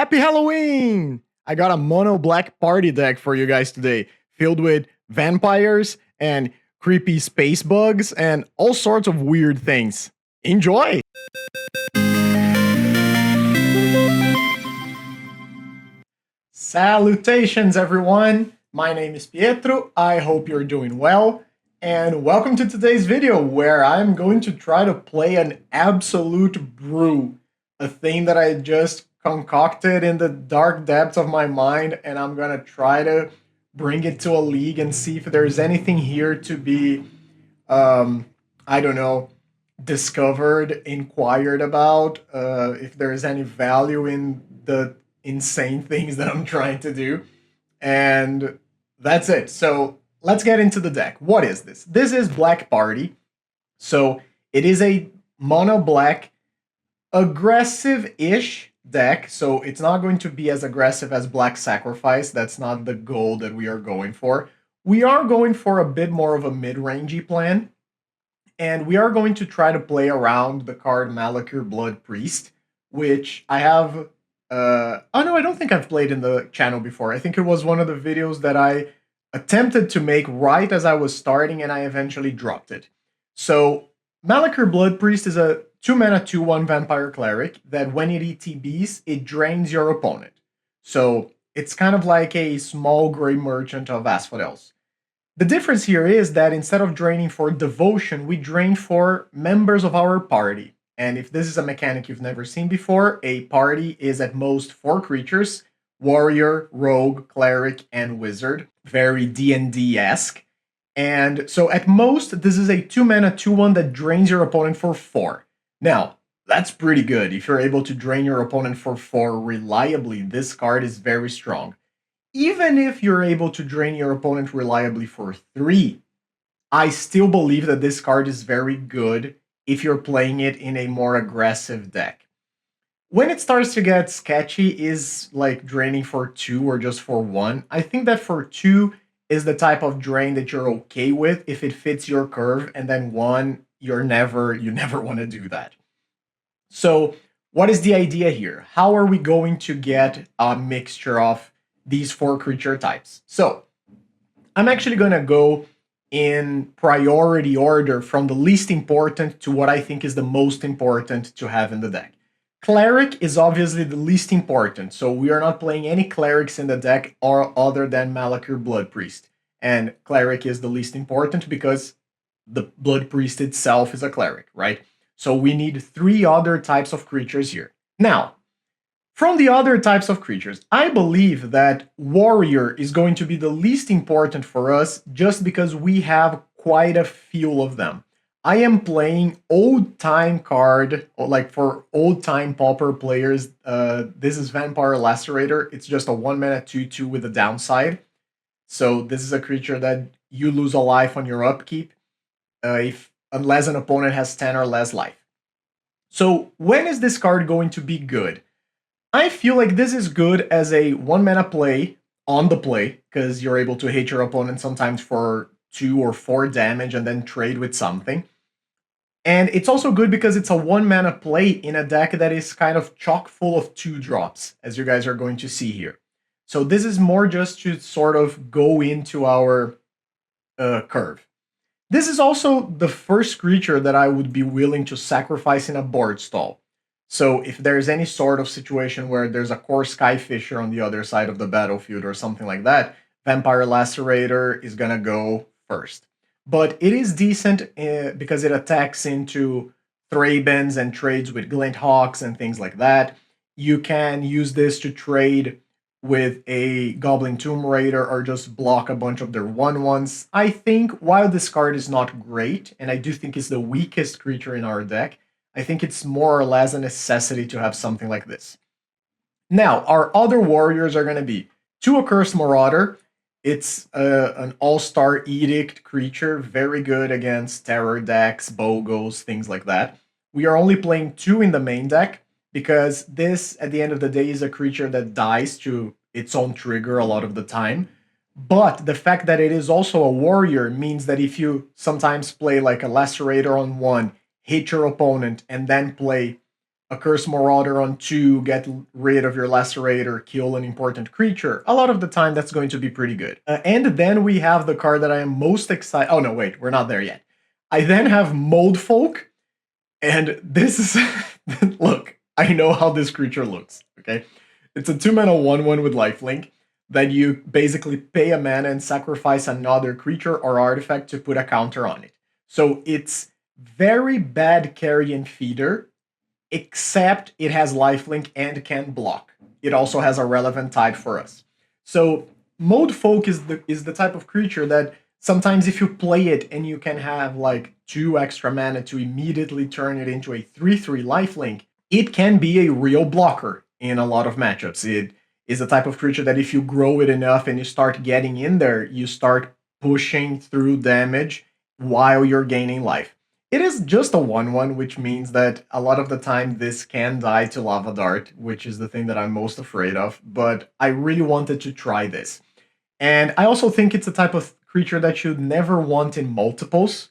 Happy Halloween! I got a mono black party deck for you guys today, filled with vampires and creepy space bugs and all sorts of weird things. Enjoy! Salutations, everyone! My name is Pietro. I hope you're doing well. And welcome to today's video where I'm going to try to play an absolute brew, a thing that I just concocted in the dark depths of my mind, and I'm gonna try to bring it to a league and see if there's anything here to be, I don't know, discovered, inquired about, if there's any value in the insane things that I'm trying to do. And that's it. So let's get into the deck. What is this? This is Black Party. So it is a mono black aggressive-ish deck, so it's not going to be as aggressive as Black Sacrifice. That's not the goal that we are going for. We are going for a bit more of a mid-rangey plan, and we are going to try to play around the card Malakir Blood Priest, which I have... oh no, I don't think I've played in the channel before. I think it was one of the videos that I attempted to make right as I was starting, and I eventually dropped it. So, Malakir Blood Priest is a 2-mana 2/1 Vampire Cleric that when it ETBs, it drains your opponent. So it's kind of like a small Grey Merchant of Asphodels. The difference here is that instead of draining for devotion, we drain for members of our party. And if this is a mechanic you've never seen before, a party is at most 4 creatures: Warrior, Rogue, Cleric, and Wizard. Very D&D-esque. And so at most, this is a 2-mana 2/1 that drains your opponent for 4. Now, that's pretty good. If you're able to drain your opponent for 4 reliably, this card is very strong. Even if you're able to drain your opponent reliably for 3, I still believe that this card is very good if you're playing it in a more aggressive deck. When it starts to get sketchy is like draining for 2 or just for 1. I think that for 2 is the type of drain that you're okay with if it fits your curve, and then 1, you never want to do that. So what is the idea here? How are we going to get a mixture of these 4 creature types? So I'm actually going to go in priority order from the least important to what I think is the most important to have in the deck. Cleric is obviously the least important, so we are not playing any clerics in the deck or other than Malakir Blood Priest. And cleric is the least important because the Blood Priest itself is a cleric, right? So we need 3 other types of creatures here. Now, from the other types of creatures, I believe that Warrior is going to be the least important for us just because we have quite a few of them. I am playing old-time card, like for old-time Pauper players. This is Vampire Lacerator. It's just a 1-mana 2/2 with a downside. So this is a creature that you lose a life on your upkeep unless an opponent has 10 or less life. So when is this card going to be good? I feel like this is good as a 1-mana play on the play, because you're able to hit your opponent sometimes for 2 or 4 damage and then trade with something. And it's also good because it's a 1-mana play in a deck that is kind of chock full of 2-drops, as you guys are going to see here. So this is more just to sort of go into our curve. This is also the first creature that I would be willing to sacrifice in a board stall. So if there's any sort of situation where there's a core Skyfisher on the other side of the battlefield or something like that, Vampire Lacerator is gonna go first. But it is decent because it attacks into Thrabens and trades with Glint Hawks and things like that. You can use this to trade with a Goblin Tomb Raider or just block a bunch of their 1/1s. I think while this card is not great, and I do think it's the weakest creature in our deck, I think it's more or less a necessity to have something like this. Now, our other warriors are going to be 2 Accursed Marauder. It's an all-star edict creature, very good against terror decks, Bogos, things like that. We are only playing 2 in the main deck, because this, at the end of the day, is a creature that dies to its own trigger a lot of the time. But the fact that it is also a warrior means that if you sometimes play like a Lacerator on 1, hit your opponent, and then play a Curse Marauder on 2, get rid of your Lacerator, kill an important creature, a lot of the time that's going to be pretty good. And then we have the card that I am most excited... Oh no, wait, we're not there yet. I then have Mold Folk, and this is... Look, I know how this creature looks, okay? It's a 2-mana 1/1 with lifelink that you basically pay a mana and sacrifice another creature or artifact to put a counter on it. So it's very bad carrion feeder, except it has lifelink and can block. It also has a relevant type for us. So Mold Folk is the type of creature that sometimes if you play it and you can have like 2 extra mana to immediately turn it into a 3/3 lifelink, it can be a real blocker in a lot of matchups. It is the type of creature that if you grow it enough and you start getting in there, you start pushing through damage while you're gaining life. It is just a 1/1, which means that a lot of the time this can die to Lava Dart, which is the thing that I'm most afraid of, but I really wanted to try this. And I also think it's a type of creature that you'd never want in multiples,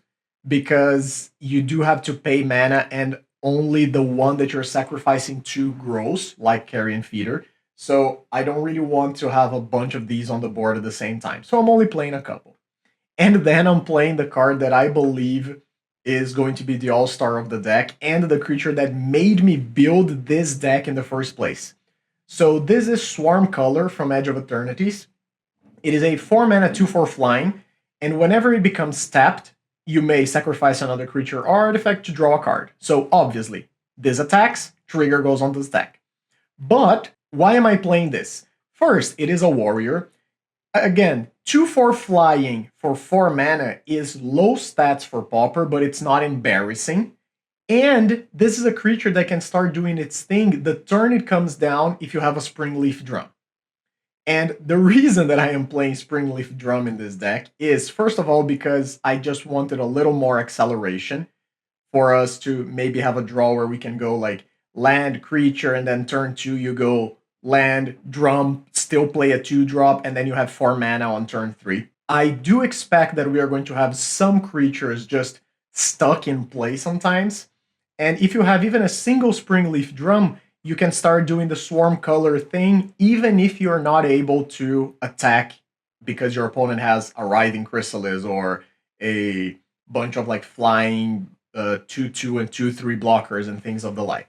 because you do have to pay mana and only the one that you're sacrificing to grows, like Carrion Feeder. So I don't really want to have a bunch of these on the board at the same time. So I'm only playing a couple. And then I'm playing the card that I believe is going to be the all-star of the deck and the creature that made me build this deck in the first place. So this is Swarm Color from Edge of Eternities. It is a 4-mana 2/4 flying, and whenever it becomes tapped, you may sacrifice another creature or artifact to draw a card. So obviously, this attacks, trigger goes on this deck. But why am I playing this? First, it is a warrior. Again, 2/4 flying for 4 mana is low stats for Pauper, but it's not embarrassing. And this is a creature that can start doing its thing the turn it comes down if you have a Springleaf Drum. And the reason that I am playing Springleaf Drum in this deck is, first of all, because I just wanted a little more acceleration for us to maybe have a draw where we can go like land, creature, and then turn 2 you go land, drum, still play a 2-drop, and then you have 4 mana on turn 3. I do expect that we are going to have some creatures just stuck in play sometimes. And if you have even a single Springleaf Drum, you can start doing the Swarm Color thing, even if you're not able to attack because your opponent has a Writhing Chrysalis or a bunch of like flying 2/2 and 2/3 blockers and things of the like.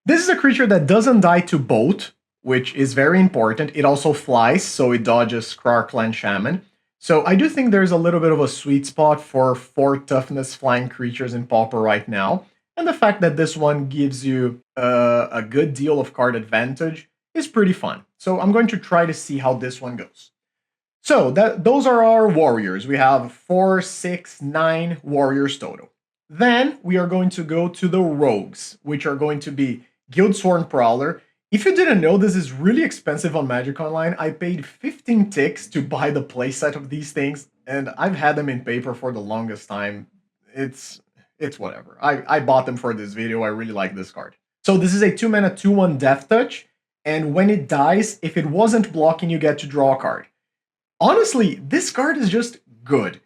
This is a creature that doesn't die to Bolt, which is very important. It also flies, so it dodges Krark-Clan Shaman. So I do think there's a little bit of a sweet spot for 4 toughness flying creatures in Pauper right now. And the fact that this one gives you a good deal of card advantage is pretty fun. So I'm going to try to see how this one goes. So those are our warriors. We have 4, 6, 9 warriors total. Then we are going to go to the rogues, which are going to be Guildsworn Prowler. If you didn't know, this is really expensive on Magic Online. I paid 15 ticks to buy the playset of these things, and I've had them in paper for the longest time. It's whatever. I bought them for this video. I really like this card. So this is a 2-mana 2/1 Death Touch, and when it dies, if it wasn't blocking, you get to draw a card. Honestly, this card is just good.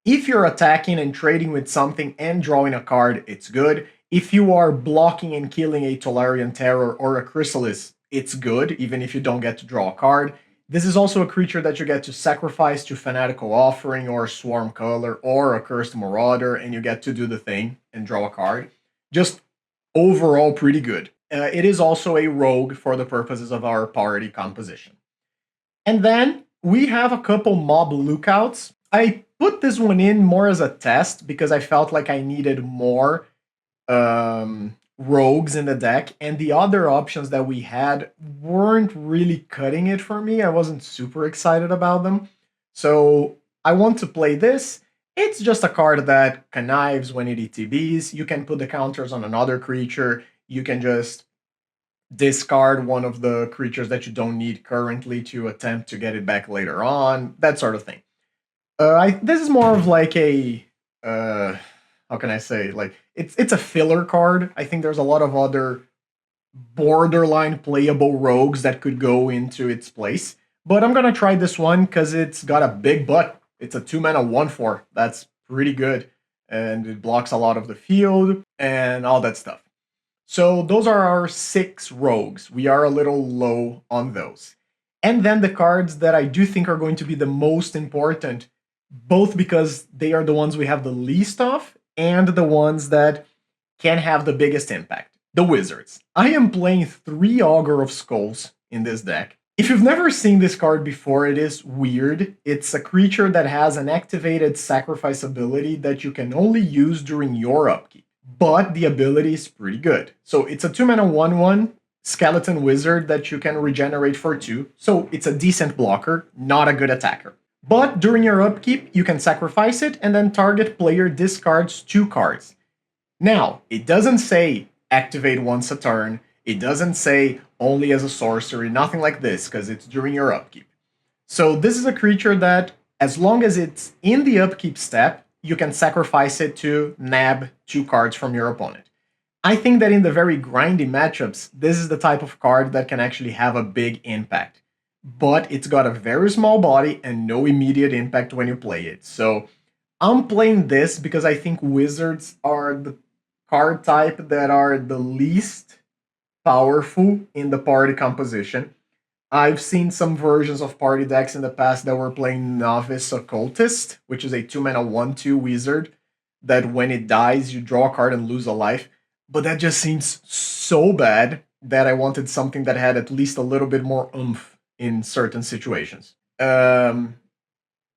If you're attacking and trading with something and drawing a card, it's good. If you are blocking and killing a Tolarian Terror or a Chrysalis, it's good, even if you don't get to draw a card. This is also a creature that you get to sacrifice to Fanatical Offering or Swarm Color or a Cursed Marauder, and you get to do the thing and draw a card. Just overall pretty good. It is also a rogue for the purposes of our party composition. And then we have a couple mob lookouts. I put this one in more as a test because I felt like I needed more rogues in the deck, and the other options that we had weren't really cutting it for me. I wasn't super excited about them. So I want to play this. It's just a card that connives when it ETBs. You can put the counters on another creature. You can just discard one of the creatures that you don't need currently to attempt to get it back later on, that sort of thing. This is more of like a how can I say, like it's a filler card. I think there's a lot of other borderline playable rogues that could go into its place, but I'm gonna try this one because it's got a big butt. It's a 2-mana 1/4. That's pretty good, and it blocks a lot of the field and all that stuff. So those are our 6 rogues. We are a little low on those. And then the cards that I do think are going to be the most important, both because they are the ones we have the least of and the ones that can have the biggest impact. The Wizards. I am playing 3 Augur of Skulls in this deck. If you've never seen this card before, it is weird. It's a creature that has an activated sacrifice ability that you can only use during your upkeep. But the ability is pretty good. So it's a 2-mana 1/1 skeleton wizard that you can regenerate for 2. So it's a decent blocker, not a good attacker. But during your upkeep, you can sacrifice it and then target player discards 2 cards. Now, it doesn't say activate once a turn. It doesn't say only as a sorcery, nothing like this, because it's during your upkeep. So this is a creature that, as long as it's in the upkeep step, you can sacrifice it to nab 2 cards from your opponent. I think that in the very grindy matchups, this is the type of card that can actually have a big impact. But it's got a very small body and no immediate impact when you play it. So I'm playing this because I think wizards are the card type that are the least powerful in the party composition. I've seen some versions of party decks in the past that were playing Novice Occultist, which is a 2-mana 1/2 wizard that when it dies, you draw a card and lose a life. But that just seems so bad that I wanted something that had at least a little bit more oomph in certain situations. And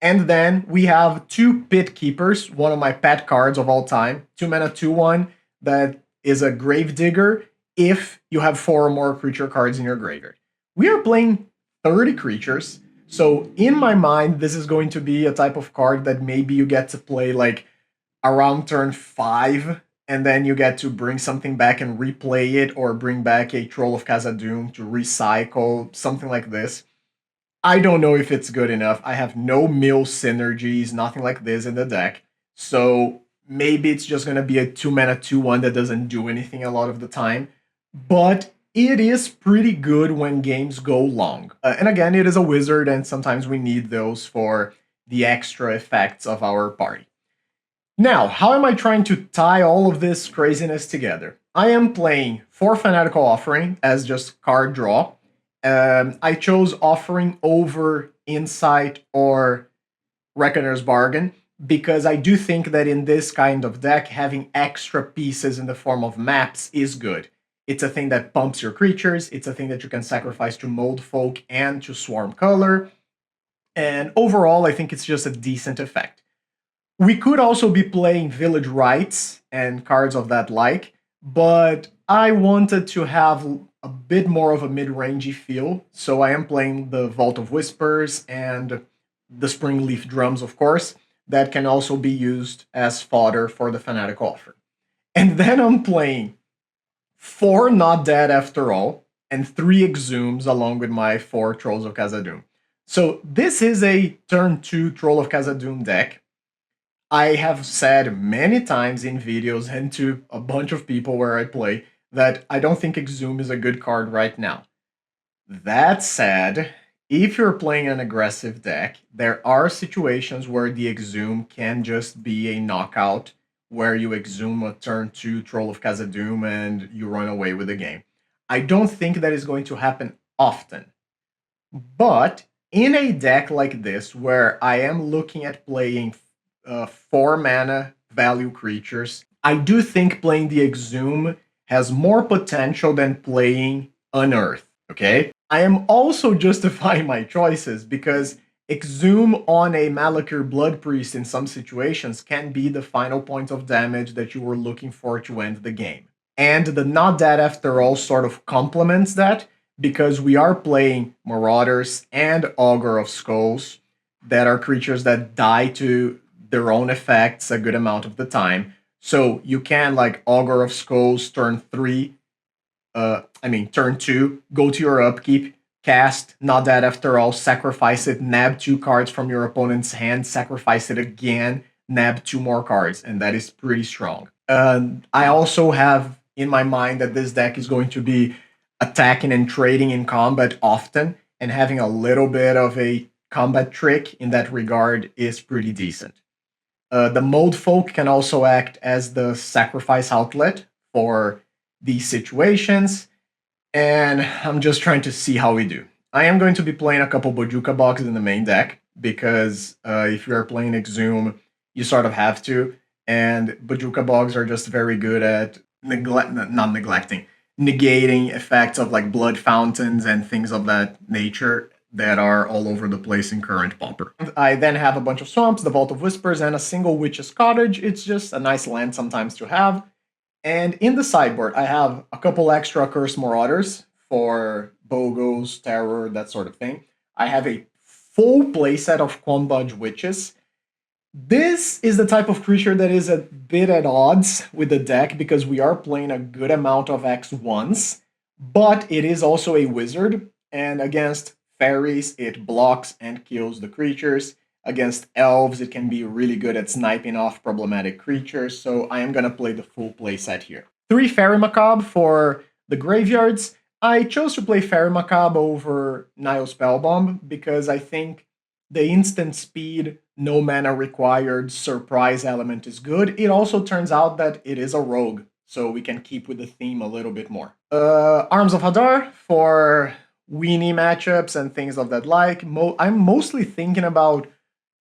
then we have 2 Pit Keepers, one of my pet cards of all time. 2-mana 2/1 that is a Gravedigger if you have 4 or more creature cards in your graveyard. We are playing 30 creatures, so in my mind, this is going to be a type of card that maybe you get to play like around turn 5, and then you get to bring something back and replay it, or bring back a Troll of Khazad-dûm to recycle, something like this. I don't know if it's good enough. I have no mill synergies, nothing like this in the deck, so maybe it's just going to be a 2-mana 2/1 that doesn't do anything a lot of the time, but it is pretty good when games go long. And again, it is a wizard, and sometimes we need those for the extra effects of our party. Now, how am I trying to tie all of this craziness together? I am playing 4 Fanatical Offering as just card draw. I chose Offering over Insight or Reckoner's Bargain because I do think that in this kind of deck, having extra pieces in the form of maps is good. It's a thing that pumps your creatures, it's a thing that you can sacrifice to Mold Folk and to Swarm Color, and overall I think it's just a decent effect. We could also be playing Village Rites and cards of that like, but I wanted to have a bit more of a mid-rangey feel, so I am playing the Vault of Whispers and the Springleaf Drums, of course, that can also be used as fodder for the Fanatical Offer. And then I'm playing 4 Not Dead After All, and 3 Exhumes along with my 4 Trolls of Khazad-dûm. So this is a turn 2 Troll of Khazad-dûm deck. I have said many times in videos and to a bunch of people where I play that I don't think Exhume is a good card right now. That said, if you're playing an aggressive deck, there are situations where the Exhume can just be a knockout, where you Exhume a turn 2 Troll of Khazad-dûm and you run away with the game. I don't think that is going to happen often. But in a deck like this, where I am looking at playing 4 mana value creatures, I do think playing the Exhume has more potential than playing Unearth, okay? I am also justifying my choices because Exhume on a Malakir Blood Priest in some situations can be the final point of damage that you were looking for to end the game. And the Not Dead After All sort of complements that because we are playing Marauders and Augur of Skulls that are creatures that die to their own effects a good amount of the time. So you can, like, Augur of Skulls turn 2, go to your upkeep, cast Not Dead After All, sacrifice it, nab 2 cards from your opponent's hand, sacrifice it again, nab 2 more cards, and that is pretty strong. I also have in my mind that this deck is going to be attacking and trading in combat often, and having a little bit of a combat trick in that regard is pretty decent. The Mold Folk can also act as the sacrifice outlet for these situations, and I'm just trying to see how we do. I am going to be playing a couple Bojuka boxes in the main deck, because if you are playing Exhume, you sort of have to, and Bojuka bogs are just very good at negating effects of like blood fountains and things of that nature that are all over the place in current Pauper. I then have a bunch of swamps, the Vault of Whispers, and a single Witch's Cottage. It's just a nice land sometimes to have. And in the sideboard, I have a couple extra Curse Marauders for Bogos, Terror, that sort of thing. I have a full playset of Quambudge Witches. This is the type of creature that is a bit at odds with the deck because we are playing a good amount of X1s, but it is also a wizard, and against fairies, it blocks and kills the creatures. Against elves, it can be really good at sniping off problematic creatures, so I am going to play the full playset here. 3 Fairy Macabre for the graveyards. I chose to play Fairy Macabre over Nile Spellbomb because I think the instant speed, no mana required, surprise element is good. It also turns out that it is a rogue, so we can keep with the theme a little bit more. Arms of Hadar for weenie matchups and things of that like. I'm mostly thinking about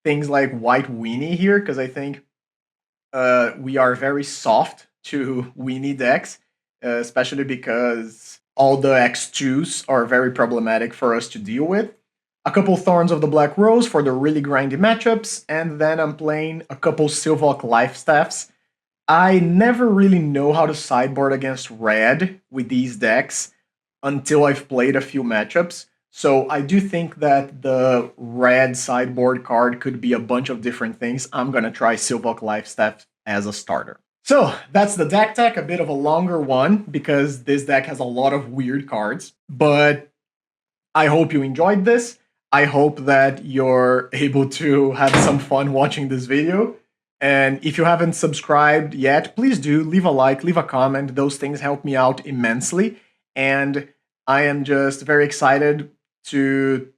things like White Weenie here, because I think we are very soft to weenie decks, especially because all the X2s are very problematic for us to deal with. A couple Thorns of the Black Rose for the really grindy matchups, and then I'm playing a couple Sylvok Lifestaffs. I never really know how to sideboard against red with these decks until I've played a few matchups, so I do think that the red sideboard card could be a bunch of different things. I'm going to try Sylvok Lifestaff as a starter. So that's the Decktech, a bit of a longer one because this deck has a lot of weird cards, but I hope you enjoyed this. I hope that you're able to have some fun watching this video. And if you haven't subscribed yet, please do leave a like, leave a comment. Those things help me out immensely. And I am just very excited to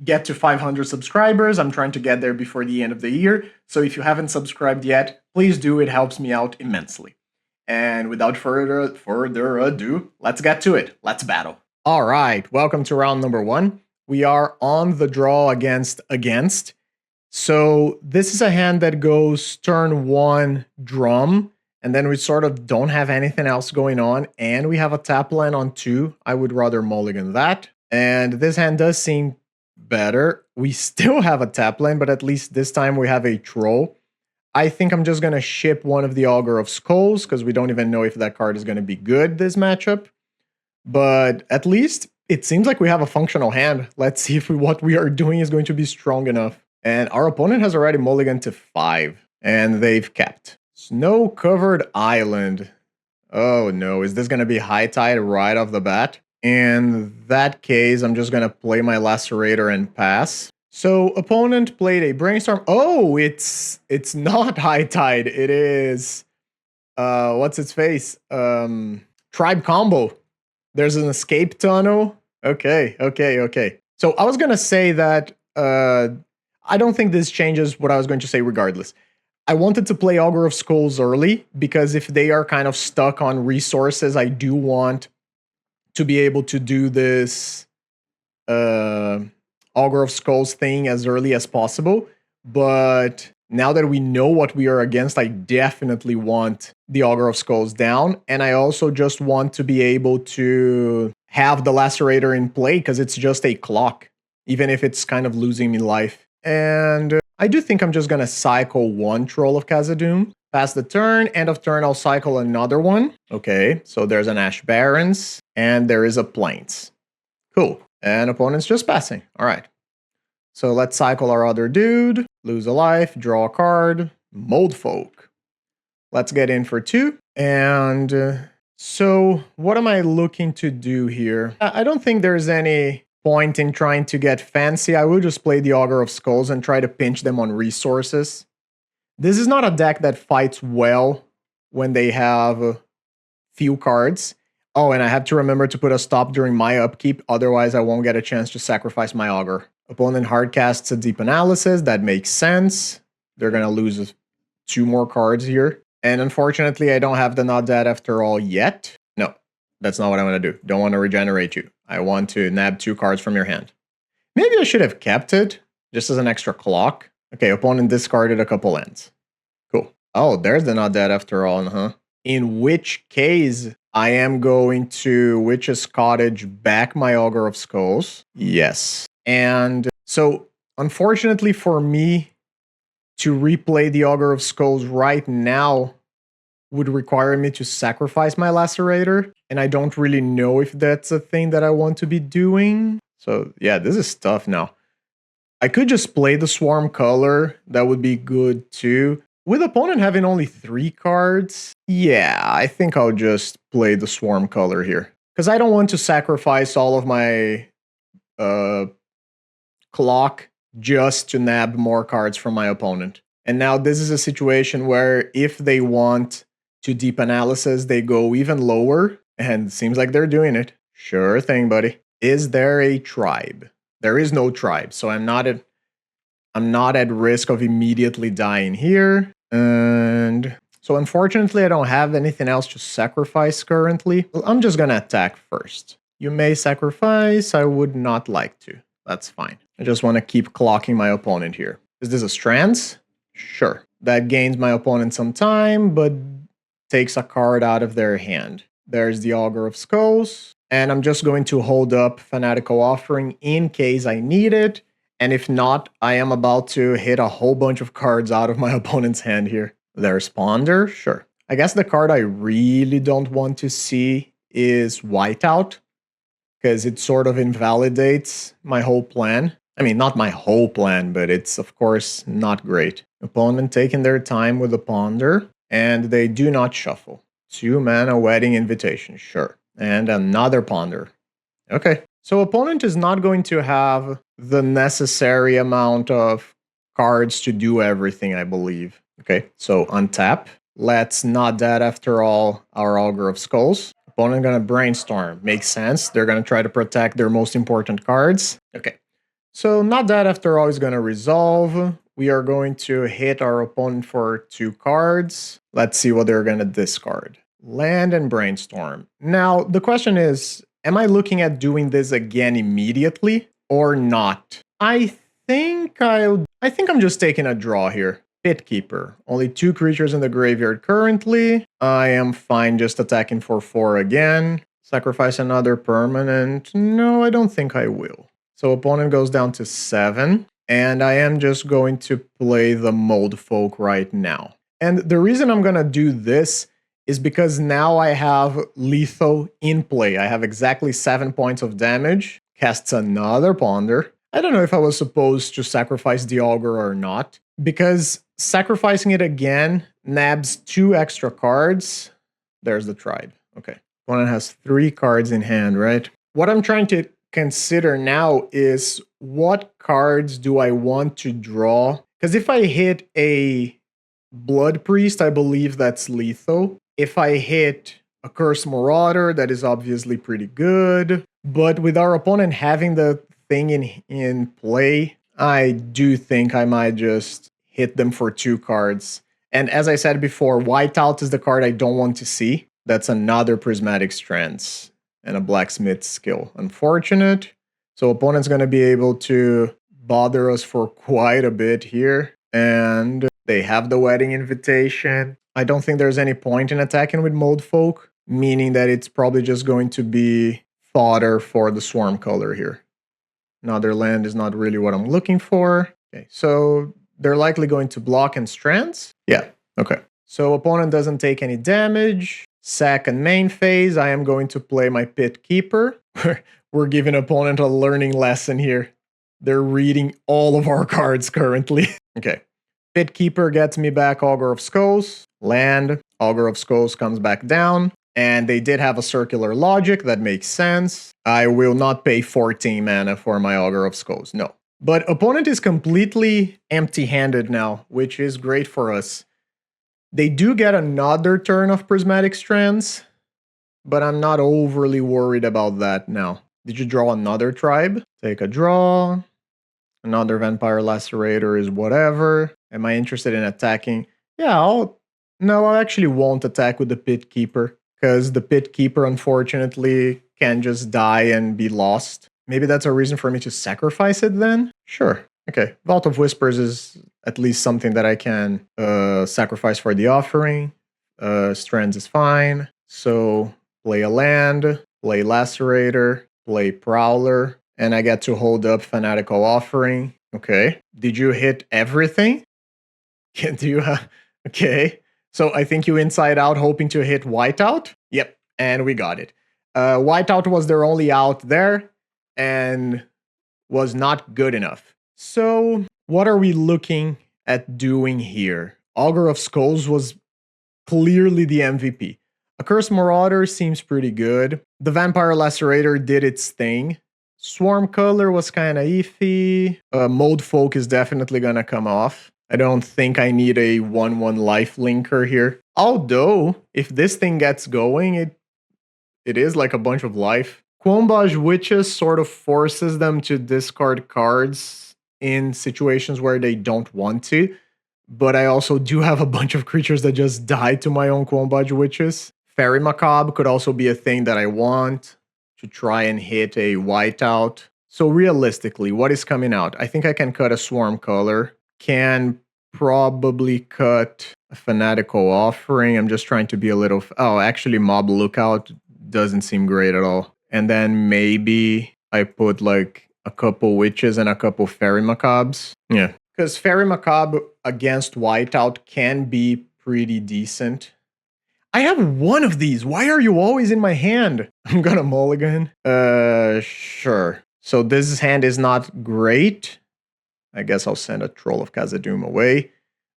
get to 500 subscribers. I'm trying to get there before the end of the year. So if you haven't subscribed yet, please do. It helps me out immensely. And without further ado, let's get to it. Let's battle. All right, welcome to round number 1. We are on the draw against. So this is a hand that goes turn 1 drum, and then we sort of don't have anything else going on, and we have a tap land on 2. I would rather mulligan that. And this hand does seem better. We still have a tap land, but at least this time we have a troll. I think I'm just going to ship one of the Augur of Skulls, because we don't even know if that card is going to be good this matchup. But at least it seems like we have a functional hand. Let's see if what we are doing is going to be strong enough. And our opponent has already mulliganed to 5, and they've kept. Snow-covered island. Oh no, is this going to be high tide right off the bat? In that case, I'm just going to play my Lacerator and pass. So opponent played a Brainstorm. Oh, it's not high tide. It is, what's its face? Tribe Combo. There's an escape tunnel. Okay. So I was going to say that I don't think this changes what I was going to say regardless. I wanted to play Augur of Skulls early because if they are kind of stuck on resources, I do want to be able to do this Augur of Skulls thing as early as possible. But now that we know what we are against, I definitely want the Augur of Skulls down. And I also just want to be able to have the Lacerator in play because it's just a clock, even if it's kind of losing me life. And I do think I'm just going to cycle 1 Troll of Khazad-dûm. Pass the turn, end of turn, I'll cycle another one. Okay, so there's an Ash Barrens, and there is a Plains. Cool. And opponent's just passing. All right. So let's cycle our other dude, lose a life, draw a card, Mold Folk. Let's get in for 2. And so what am I looking to do here? I don't think there's any point in trying to get fancy. I will just play the Augur of Skulls and try to pinch them on resources. This is not a deck that fights well when they have few cards. Oh, and I have to remember to put a stop during my upkeep, otherwise I won't get a chance to sacrifice my Augur. Opponent hardcasts a Deep Analysis, that makes sense. They're going to lose 2 more cards here. And unfortunately, I don't have the Not Dead After All yet. No, That's not what I want to do. Don't want to regenerate you. I want to nab 2 cards from your hand. Maybe I should have kept it, just as an extra clock. Okay, opponent discarded a couple lands. Cool. Oh, there's the not dead after all, huh? In which case, I am going to Witch's Cottage back my Augur of Skulls. Yes. And so, unfortunately for me, to replay the Augur of Skulls right now would require me to sacrifice my Lacerator. And I don't really know if that's a thing that I want to be doing. So yeah, this is tough now. I could just play the Swarm color. That would be good too. With opponent having only 3 cards, yeah, I think I'll just play the Swarm color here. Because I don't want to sacrifice all of my clock just to nab more cards from my opponent. And now this is a situation where if they want to deep analysis, they go even lower. And it seems like they're doing it. Sure thing, buddy. Is there a tribe? There is no tribe, so I'm not at risk of immediately dying here. And so unfortunately, I don't have anything else to sacrifice currently. Well, I'm just gonna attack first. You may sacrifice, I would not like to. That's fine. I just want to keep clocking my opponent here. Is this a Strands? Sure. That gains my opponent some time, but takes a card out of their hand. There's the Augur of Skulls. And I'm just going to hold up Fanatical Offering in case I need it. And if not, I am about to hit a whole bunch of cards out of my opponent's hand here. There's Ponder, sure. I guess the card I really don't want to see is Whiteout, because it sort of invalidates my whole plan. I mean, not my whole plan, but it's, of course, not great. Opponent taking their time with the Ponder, and they do not shuffle. 2 mana Wedding Invitation, sure. And another Ponder. Okay. So opponent is not going to have the necessary amount of cards to do everything, I believe. Okay, so untap. Let's not dead after all our Augur of Skulls. Opponent gonna Brainstorm. Makes sense. They're gonna try to protect their most important cards. Okay. So not dead after all is gonna resolve. We are going to hit our opponent for 2 cards. Let's see what they're gonna discard. Land and Brainstorm. Now, the question is, am I looking at doing this again immediately or not? I think I'm just taking a draw here. Pit Keeper. Only 2 creatures in the graveyard currently. I am fine just attacking for 4 again. Sacrifice another permanent. No, I don't think I will. So opponent goes down to 7. And I am just going to play the Mold Folk right now. And the reason I'm going to do this is because now I have Lethal in play. I have exactly 7 points of damage. Casts another Ponder. I don't know if I was supposed to sacrifice the Augur or not, because sacrificing it again nabs 2 extra cards. There's the Tribe. Okay. Opponent has 3 cards in hand, right? What I'm trying to consider now is what cards do I want to draw? Because if I hit a Blood Priest, I believe that's lethal. If I hit a Curse Marauder, that is obviously pretty good. But with our opponent having the thing in play, I do think I might just hit them for 2 cards. And as I said before, Whiteout is the card I don't want to see. That's another Prismatic Strands and a Blacksmith skill. Unfortunate. So opponent's going to be able to bother us for quite a bit here. And they have the Wedding Invitation. I don't think there's any point in attacking with Mold Folk, meaning that it's probably just going to be fodder for the Swarm color here. Another land is not really what I'm looking for. Okay, so they're likely going to block and Strands. Yeah, okay. So opponent doesn't take any damage. Second main phase, I am going to play my Pit Keeper. We're giving opponent a learning lesson here. They're reading all of our cards currently. Okay. Pit Keeper gets me back Augur of Skulls. Land. Augur of Skulls comes back down. And they did have a circular logic. That makes sense. I will not pay 14 mana for my Augur of Skulls. No. But opponent is completely empty-handed now, which is great for us. They do get another turn of Prismatic Strands, but I'm not overly worried about that now. Did you draw another Tribe? Take a draw. Another Vampire Lacerator is whatever. Am I interested in attacking? Yeah, no, I actually won't attack with the Pit Keeper, because the Pit Keeper, unfortunately, can just die and be lost. Maybe that's a reason for me to sacrifice it then? Sure. Okay, Vault of Whispers is at least something that I can sacrifice for the offering. Strands is fine. So play a land, play Lacerator, play Prowler, and I get to hold up Fanatical Offering. Okay. Did you hit everything? Do you have... Okay. So I think you inside out hoping to hit Whiteout? Yep. And we got it. Whiteout was their only out there and was not good enough. So what are we looking at doing here? Augur of Skulls was clearly the MVP. Accursed Marauder seems pretty good. The Vampire Lacerator did its thing. Swarm Color was kind of iffy. Mold Folk is definitely going to come off. I don't think I need a 1/1 life linker here. Although, if this thing gets going, it is like a bunch of life. Quombage Witches sort of forces them to discard cards in situations where they don't want to. But I also do have a bunch of creatures that just die to my own Quombage Witches. Fairy Macabre could also be a thing that I want to try and hit a whiteout. So realistically, what is coming out? I think I can cut a Swarm Color. Can probably cut a Fanatical Offering. I'm just trying to be a little... Oh, actually, Mob Lookout doesn't seem great at all. And then maybe I put like a couple Witches and a couple Fairy Macabres. Yeah. Because Fairy Macabre against Whiteout can be pretty decent. I have one of these. Why are you always in my hand? I'm gonna mulligan. Sure. So this hand is not great. I guess I'll send a Troll of Khazad-dûm away.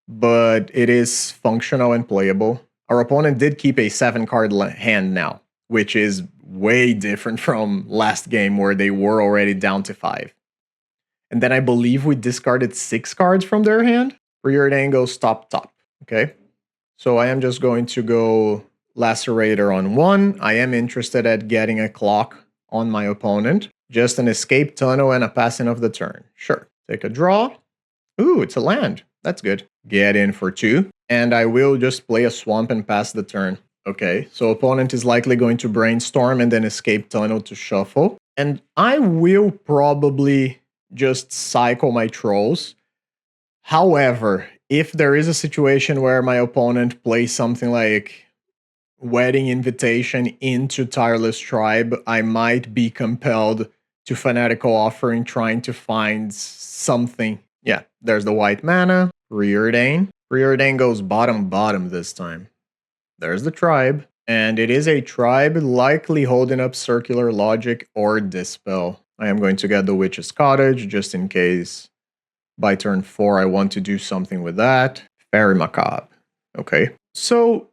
But it is functional and playable. Our opponent did keep a 7-card hand now, which is way different from last game where they were already down to 5. And then I believe we discarded 6 cards from their hand. Preordain goes top. Okay. So I am just going to go Lacerator on 1. I am interested at getting a clock on my opponent. Just an Escape Tunnel and a passing of the turn. Sure. Take a draw. Ooh, it's a land. That's good. Get in for 2. And I will just play a Swamp and pass the turn. Okay, so opponent is likely going to Brainstorm and then Escape Tunnel to shuffle. And I will probably just cycle my Trolls. However, if there is a situation where my opponent plays something like Wedding Invitation into Tireless Tribe, I might be compelled to Fanatical Offering, trying to find something. Yeah, there's the white mana. Preordain. Preordain goes bottom this time. There's the tribe. And it is a tribe likely holding up Circular Logic or Dispel. I am going to get the Witch's Cottage just in case by turn 4 I want to do something with that. Fairy Macabre. Okay. So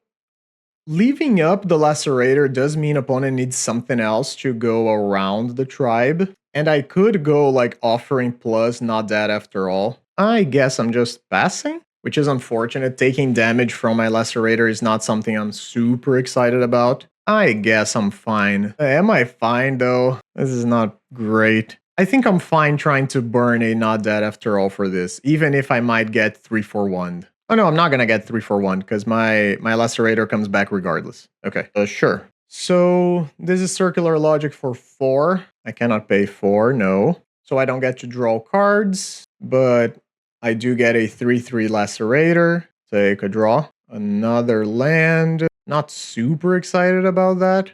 leaving up the Lacerator does mean opponent needs something else to go around the tribe. And I could go like Offering plus, not that after all. I guess I'm just passing, which is unfortunate. Taking damage from my Lacerator is not something I'm super excited about. I guess I'm fine. Am I fine though? This is not great. I think I'm fine trying to burn a not dead after all for this, even if I might get 3/4-1. Oh no, I'm not gonna get 3/4-1 because my Lacerator comes back regardless. Okay, sure. So this is Circular Logic for 4. I cannot pay 4, no. So I don't get to draw cards, but I do get a 3/3 Lacerator. Take a draw. Another land. Not super excited about that.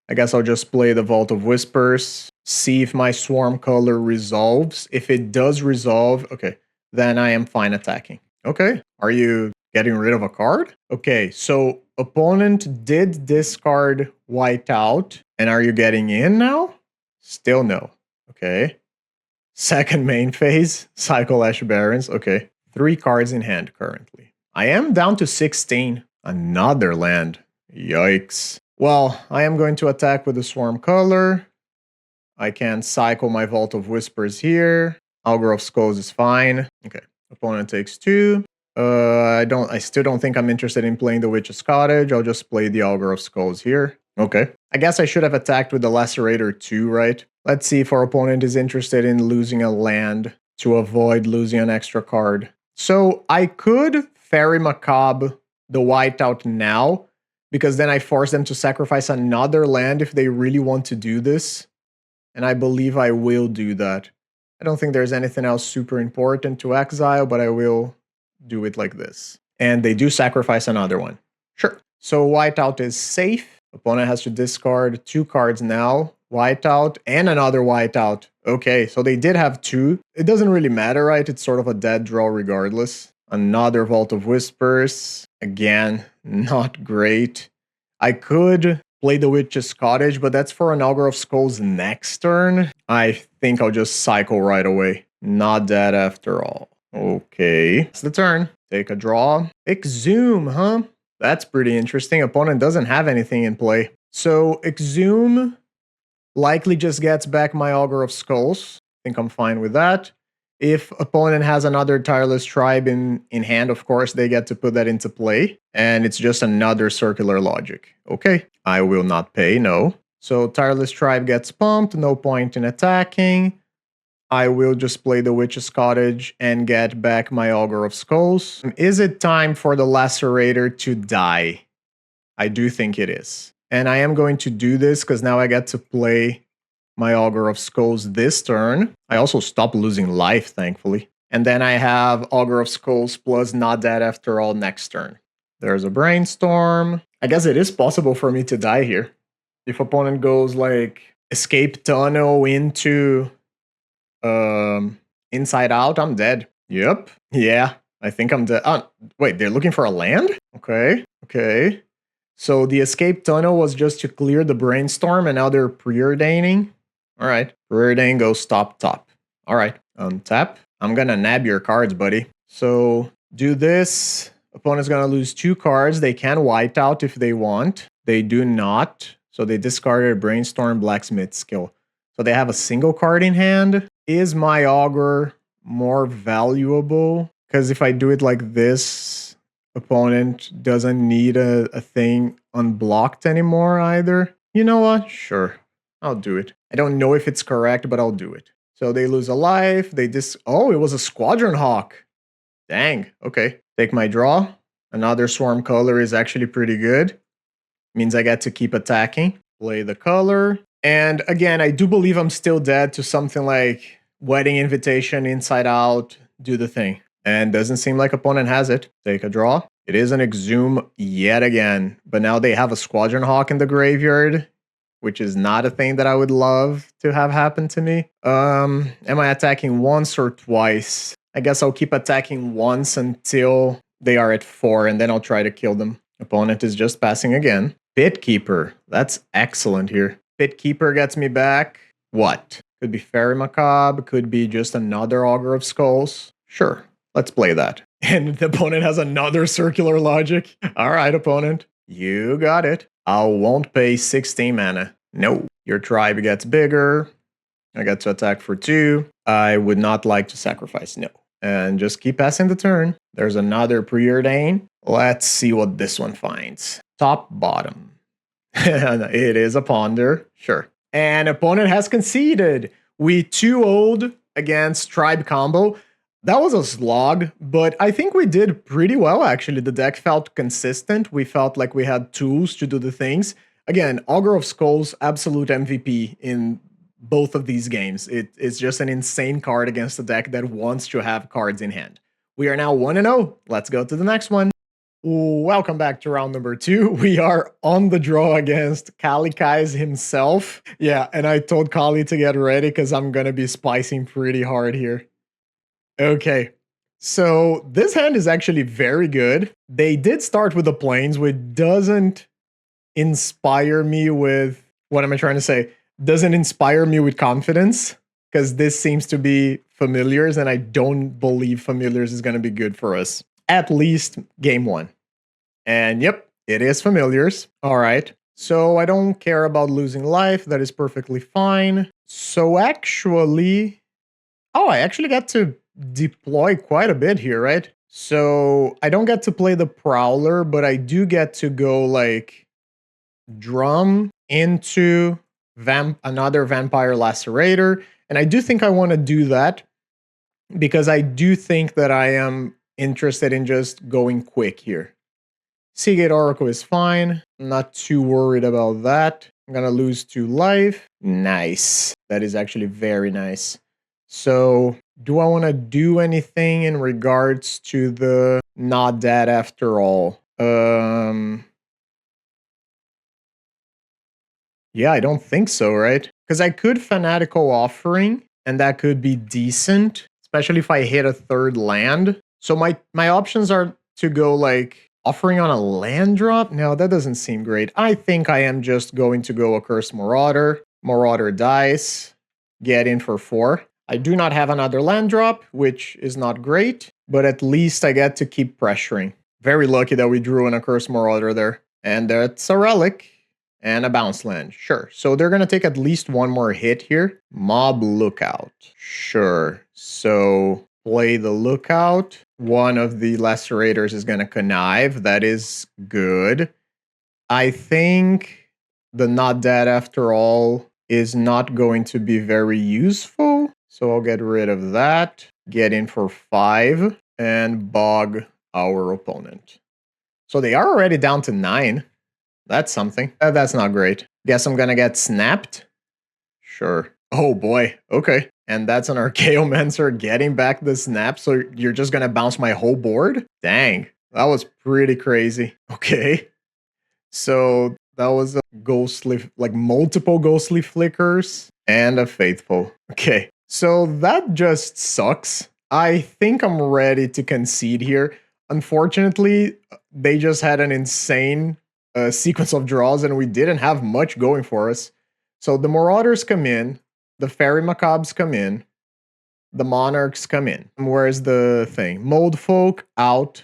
I guess I'll just play the Vault of Whispers. See if my Swarm Color resolves. If it does resolve, okay, then I am fine attacking. Okay, are you getting rid of a card? Okay, so opponent did discard Whiteout. And are you getting in now? Still no. Okay. Second main phase, Cycle Ash Barrens. Okay. 3 cards in hand currently. I am down to 16. Another land. Yikes. Well, I am going to attack with the Swarm Color. I can cycle my Vault of Whispers here. Augur of Skulls is fine. Okay. Opponent takes 2. I still don't think I'm interested in playing the Witch's Cottage. I'll just play the Augur of Skulls here. Okay. I guess I should have attacked with the Lacerator too, right? Let's see if our opponent is interested in losing a land to avoid losing an extra card. So I could Fairy Macabre the whiteout now, because then I force them to sacrifice another land if they really want to do this. And I believe I will do that. I don't think there's anything else super important to exile, but I will do it like this. And they do sacrifice another one. Sure. So whiteout is safe. Opponent has to discard 2 cards now. Whiteout and another whiteout. Okay, so they did have 2. It doesn't really matter, right? It's sort of a dead draw regardless. Another Vault of Whispers. Again, not great. I could play the Witch's Cottage, but that's for an Augur of Skulls next turn. I think I'll just cycle right away. Not dead after all. Okay, it's the turn. Take a draw. Exhume, huh? That's pretty interesting. Opponent doesn't have anything in play. So Exhume likely just gets back my Augur of Skulls. I think I'm fine with that. If opponent has another Tireless Tribe in hand, of course, they get to put that into play. And it's just another circular logic. Okay, I will not pay, no. So Tireless Tribe gets pumped, no point in attacking. I will just play the Witch's Cottage and get back my Augur of Skulls. Is it time for the Lacerator to die? I do think it is. And I am going to do this because now I get to play my Augur of Skulls this turn. I also stopped losing life, thankfully. And then I have Augur of Skulls plus Not Dead After All next turn. There's a Brainstorm. I guess it is possible for me to die here. If opponent goes like Escape Tunnel into Inside Out, I'm dead. Yep. Yeah, I think I'm dead. Oh, wait, they're looking for a land? Okay, okay. So the Escape Tunnel was just to clear the Brainstorm, and now they're preordaining. All right, preordain goes top. All right, untap. I'm gonna nab your cards, buddy. So do this. Opponent's gonna lose 2 cards. They can white out if they want. They do not. So they discarded Brainstorm Blacksmith skill. So they have a single card in hand. Is my Augur more valuable? Because if I do it like this, opponent doesn't need a thing unblocked anymore either. You know what? Sure. I'll do it. I don't know if it's correct, but I'll do it. So they lose a life. Oh, it was a Squadron Hawk. Dang. Okay. Take my draw. Another Swarm color is actually pretty good. Means I get to keep attacking. Play the color. And again, I do believe I'm still dead to something like Wedding Invitation, Inside Out, do the thing. And doesn't seem like opponent has it. Take a draw. It is an Exhume yet again. But now they have a Squadron Hawk in the graveyard, which is not a thing that I would love to have happen to me. Am I attacking once or twice? I guess I'll keep attacking once until they are at 4, and then I'll try to kill them. Opponent is just passing again. Pitkeeper. That's excellent here. Pitkeeper gets me back. What? Could be Fairy Macabre. Could be just another Augur of Skulls. Sure. Let's play that. And the opponent has another circular logic. All right, opponent. You got it. I won't pay 16 mana. No. Your tribe gets bigger. I get to attack for 2. I would not like to sacrifice. No. And just keep passing the turn. There's another Preordain. Let's see what this one finds. Top, bottom. It is a Ponder. Sure. And opponent has conceded. We 2-0'd against Tribe Combo. That was a slog, but I think we did pretty well, actually. The deck felt consistent. We felt like we had tools to do the things. Again, Augur of Skulls, absolute MVP in both of these games. It's just an insane card against a deck that wants to have cards in hand. We are now 1-0. Let's go to the next one. Welcome back to round number 2. We are on the draw against Kali Kai's himself. Yeah, and I told Kali to get ready because I'm going to be spicing pretty hard here. Okay, so this hand is actually very good. They did start with the Plains, which doesn't inspire me with... What am I trying to say? Doesn't inspire me with confidence, because this seems to be Familiars, and I don't believe Familiars is going to be good for us. At least game 1. And yep, it is Familiars. All right. So I don't care about losing life. That is perfectly fine. So actually... Oh, I actually got to deploy quite a bit here, right? So I don't get to play the Prowler, but I do get to go like Drum into another Vampire Lacerator. And I do think I want to do that because I do think that I am interested in just going quick here. Seagate Oracle is fine. I'm not too worried about that. I'm gonna lose 2 life. Nice. That is actually very nice. So, do I want to do anything in regards to the not dead after all? Yeah, I don't think so, right? Because I could Fanatical Offering, and that could be decent, especially if I hit a 3rd land. So my options are to go like offering on a land drop. No, that doesn't seem great. I think I am just going to go Accursed Marauder. Marauder dies. Get in for 4. I do not have another land drop, which is not great, but at least I get to keep pressuring. Very lucky that we drew an Accursed Marauder there. And that's a relic. And a bounce land, sure. So they're going to take at least 1 more hit here. Mob Lookout, sure. So play the Lookout. One of the Lacerators is going to connive. That is good. I think the not dead after all is not going to be very useful. So I'll get rid of that. Get in for 5 and bog our opponent. So they are already down to 9. That's something. That's not great. Guess I'm gonna get snapped? Sure. Oh boy, okay. And that's an Archaeomancer getting back the snap, so you're just gonna bounce my whole board? Dang, that was pretty crazy. Okay. So that was a ghostly, like multiple ghostly flickers and a faithful. Okay, so that just sucks. I think I'm ready to concede here. Unfortunately, they just had an insane sequence of draws, and we didn't have much going for us. So the Marauders come in, the Fairy Macabres come in, the Monarchs come in. Where's the thing? Mold Folk out,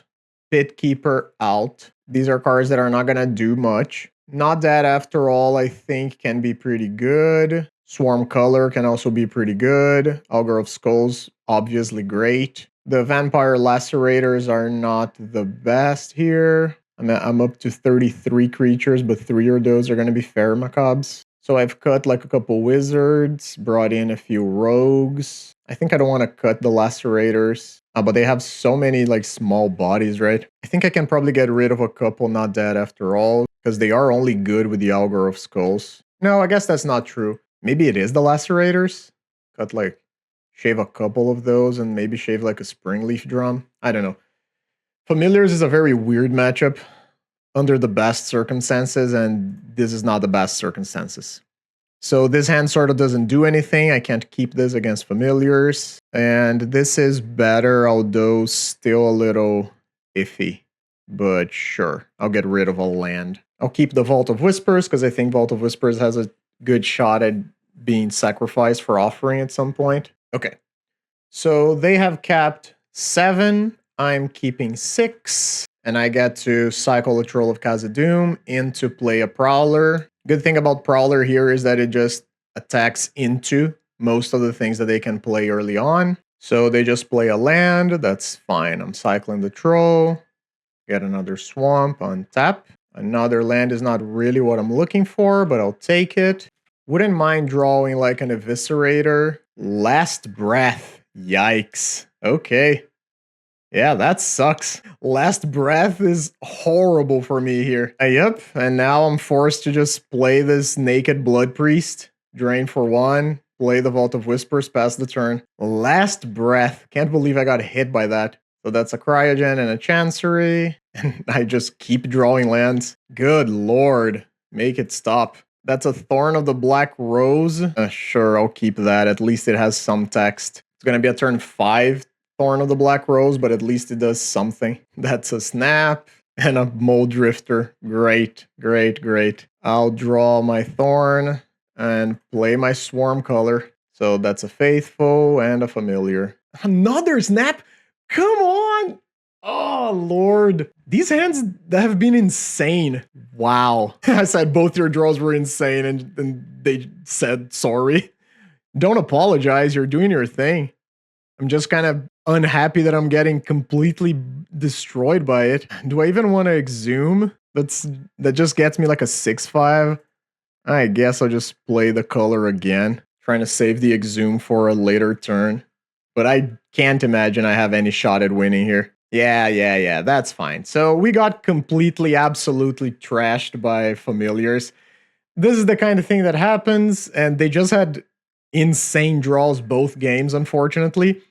Pit Keeper out. These are cards that are not gonna do much. Not that after all, I think can be pretty good. Swarm Color can also be pretty good. Augur of Skulls, obviously great. The Vampire Lacerators are not the best here. I'm up to 33 creatures, but 3 of those are going to be Fairy Macabres. So I've cut like a couple Wizards, brought in a few Rogues. I think I don't want to cut the Lacerators, but they have so many like small bodies, right? I think I can probably get rid of a couple not dead after all, because they are only good with the Augur of Skulls. No, I guess that's not true. Maybe it is the Lacerators. Cut like, shave a couple of those and maybe shave like a Springleaf Drum. I don't know. Familiars is a very weird matchup under the best circumstances, and this is not the best circumstances. So this hand sort of doesn't do anything. I can't keep this against Familiars. And this is better, although still a little iffy. But sure, I'll get rid of a land. I'll keep the Vault of Whispers, because I think Vault of Whispers has a good shot at being sacrificed for offering at some point. Okay, so they have capped 7. I'm keeping 6, and I get to cycle a Troll of Khazad-dûm into play a Prowler. Good thing about Prowler here is that it just attacks into most of the things that they can play early on. So they just play a land, that's fine. I'm cycling the Troll, get another Swamp on tap. Another land is not really what I'm looking for, but I'll take it. Wouldn't mind drawing like an Eviscerator. Last Breath, yikes. Okay. Yeah, that sucks. Last Breath is horrible for me here. Yep, and now I'm forced to just play this Naked Blood Priest. Drain for 1, play the Vault of Whispers, pass the turn. Last Breath. Can't believe I got hit by that. So that's a Cryogen and a Chancery. And I just keep drawing lands. Good lord. Make it stop. That's a Thorn of the Black Rose. Sure, I'll keep that. At least it has some text. It's going to be a turn 5. Thorn of the Black Rose, but at least it does something. That's a Snap and a Mold Drifter. Great, great, great. I'll draw my Thorn and play my Swarm Color. So that's a Faithful and a Familiar. Another Snap? Come on! Oh, Lord. These hands have been insane. Wow. I said both your draws were insane, and they said sorry. Don't apologize. You're doing your thing. I'm just kind of unhappy that I'm getting completely destroyed by it. Do I even want to Exhume? That just gets me like a 6/5. I guess I'll just play the color again, trying to save the Exhume for a later turn. But I can't imagine I have any shot at winning here. Yeah, that's fine. So we got completely, absolutely trashed by familiars. This is the kind of thing that happens, and they just had insane draws both games, unfortunately.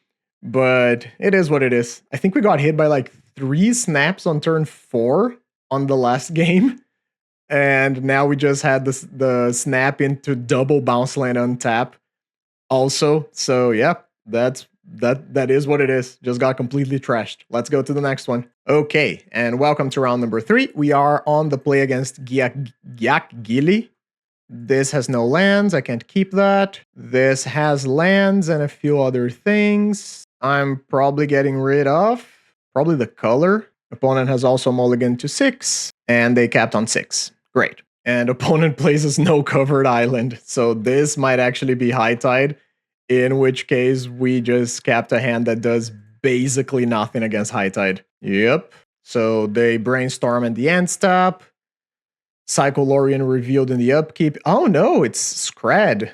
But it is what it is. I think we got hit by like 3 snaps on turn 4 on the last game. And now we just had the snap into double bounce land untap also. So yeah, that is what it is. Just got completely trashed. Let's go to the next one. Okay, and welcome to round number 3. We are on the play against giakgili. This has no lands. I can't keep that. This has lands and a few other things. I'm probably getting rid of probably the color. Opponent has also mulliganed to 6, and they capped on 6. Great. And opponent plays a snow-covered island, so this might actually be high tide, in which case we just capped a hand that does basically nothing against high tide. Yep. So they brainstorm at the end stop. Cyclorian revealed in the upkeep. Oh no, it's Scred.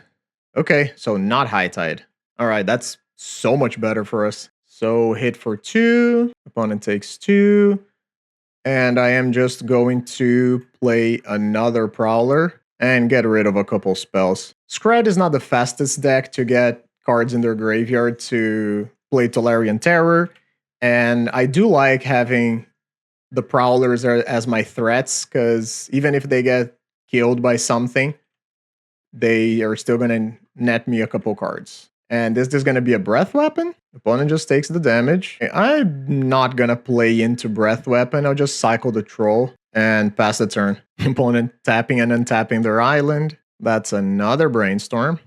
Okay, so not high tide. All right, that's so much better for us. So hit for 2. Opponent takes 2. And I am just going to play another Prowler and get rid of a couple spells. Scred is not the fastest deck to get cards in their graveyard to play Tolarian Terror. And I do like having the Prowlers as my threats, because even if they get killed by something, they are still going to net me a couple cards. And this is going to be a Breath Weapon. Opponent just takes the damage. I'm not going to play into Breath Weapon. I'll just cycle the Troll and pass the turn. Opponent tapping and untapping their island. That's another Brainstorm.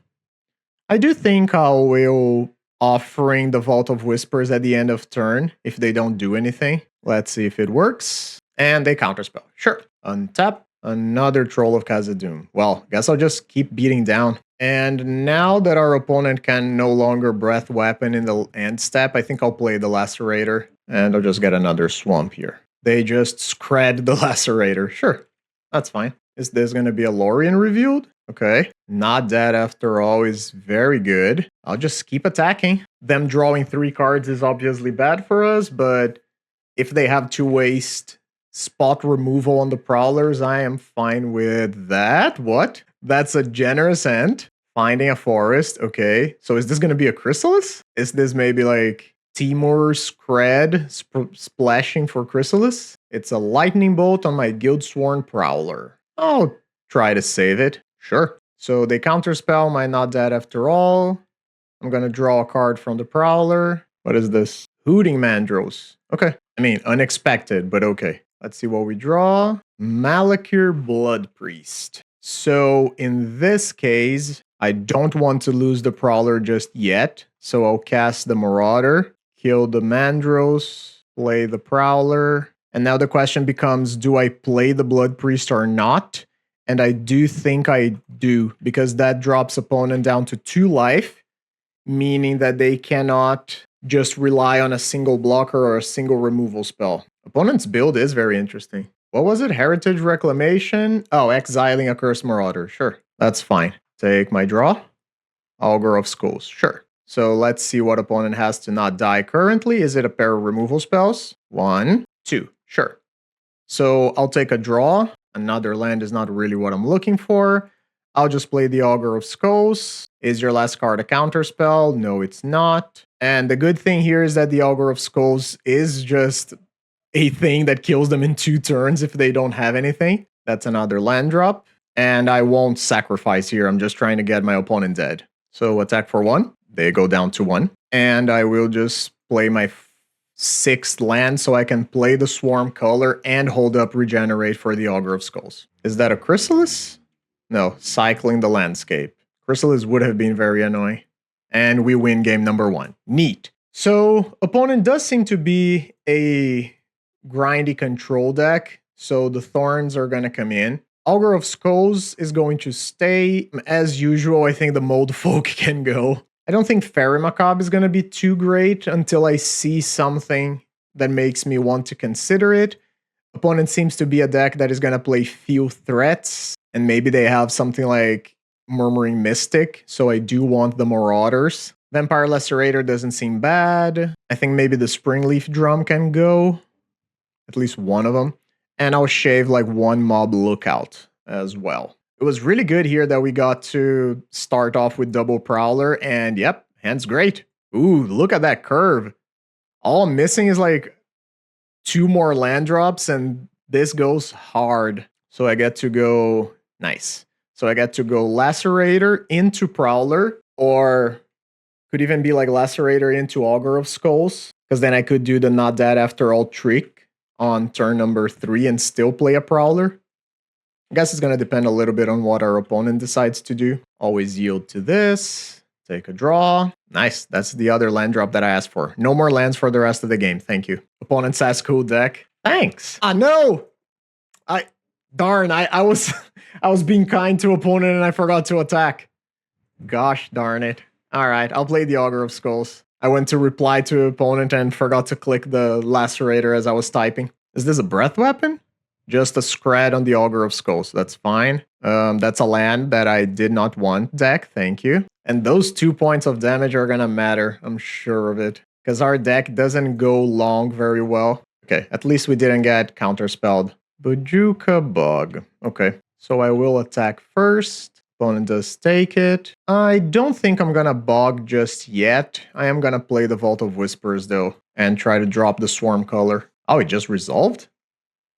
I do think I will offering the Vault of Whispers at the end of turn if they don't do anything. Let's see if it works. And they counterspell. Sure. Untap. Another Troll of Khazad-dûm. Well, guess I'll just keep beating down. And now that our opponent can no longer Breath Weapon in the end step, I think I'll play the Lacerator. And I'll just get another Swamp here. They just scred the Lacerator. Sure. That's fine. Is this going to be a Lorien revealed? Okay. Not dead after all is very good. I'll just keep attacking. Them drawing 3 cards is obviously bad for us, but if they have to waste spot removal on the Prowlers, I am fine with that. What? That's a generous end. Finding a forest. Okay. So is this going to be a Chrysalis? Is this maybe like Timur's Cred splashing for Chrysalis? It's a lightning bolt on my Guildsworn Prowler. I'll try to save it. Sure. So they counterspell my not dead after all. I'm going to draw a card from the Prowler. What is this? Hooting Mandrills. Okay. I mean, unexpected, but okay. Let's see what we draw. Malakir Blood Priest. So in this case, I don't want to lose the Prowler just yet. So I'll cast the Marauder, kill the Mandrills, play the Prowler. And now the question becomes, do I play the Blood Priest or not? And I do think I do, because that drops opponent down to 2 life, meaning that they cannot just rely on a single blocker or a single removal spell. Opponent's build is very interesting. What was it? Heritage Reclamation? Oh, exiling a Cursed Marauder. Sure, that's fine. Take my draw. Augur of Skulls. Sure. So let's see what opponent has to not die currently. Is it a pair of removal spells? 1, 2. Sure. So I'll take a draw. Another land is not really what I'm looking for. I'll just play the Augur of Skulls. Is your last card a counterspell? No, it's not. And the good thing here is that the Augur of Skulls is just a thing that kills them in 2 turns if they don't have anything. That's another land drop. And I won't sacrifice here. I'm just trying to get my opponent dead. So attack for 1. They go down to 1. And I will just play my 6th land so I can play the Swarm color and hold up Regenerate for the Augur of Skulls. Is that a Chrysalis? No, cycling the landscape. Chrysalis would have been very annoying. And we win game number 1. Neat. So opponent does seem to be a grindy control deck. So the Thorns are going to come in. Augur of Skulls is going to stay. As usual, I think the Mold Folk can go. I don't think Fairy Macabre is going to be too great until I see something that makes me want to consider it. Opponent seems to be a deck that is going to play few threats, and maybe they have something like Murmuring Mystic, so I do want the Marauders. Vampire Lacerator doesn't seem bad. I think maybe the Springleaf Drum can go. At least one of them. And I'll shave like one Mob Lookout as well. It was really good here that we got to start off with double Prowler, and yep, hand's great. Ooh, look at that curve. All I'm missing is like 2 more land drops, and this goes hard. So I get to go, nice. So I get to go Lacerator into Prowler, or could even be like Lacerator into Augur of Skulls, because then I could do the not dead after all trick on turn number 3 and still play a Prowler. I guess it's going to depend a little bit on what our opponent decides to do. Always yield to this. Take a draw. Nice. That's the other land drop that I asked for. No more lands for the rest of the game. Thank you. Opponent says cool deck. Thanks. No. Darn, I was I was being kind to opponent and I forgot to attack. Gosh darn it. All right, I'll play the Augur of Skulls. I went to reply to opponent and forgot to click the Lacerator as I was typing. Is this a breath weapon? Just a scred on the Augur of Skulls. That's fine. That's a land that I did not want, deck. Thank you. And those 2 points of damage are gonna matter. I'm sure of it. Because our deck doesn't go long very well. Okay, at least we didn't get counterspelled. Bojuka Bog. Okay, so I will attack first. Opponent does take it. I don't think I'm gonna bog just yet. I am gonna play the Vault of Whispers though. And try to drop the Swarm color. Oh, it just resolved?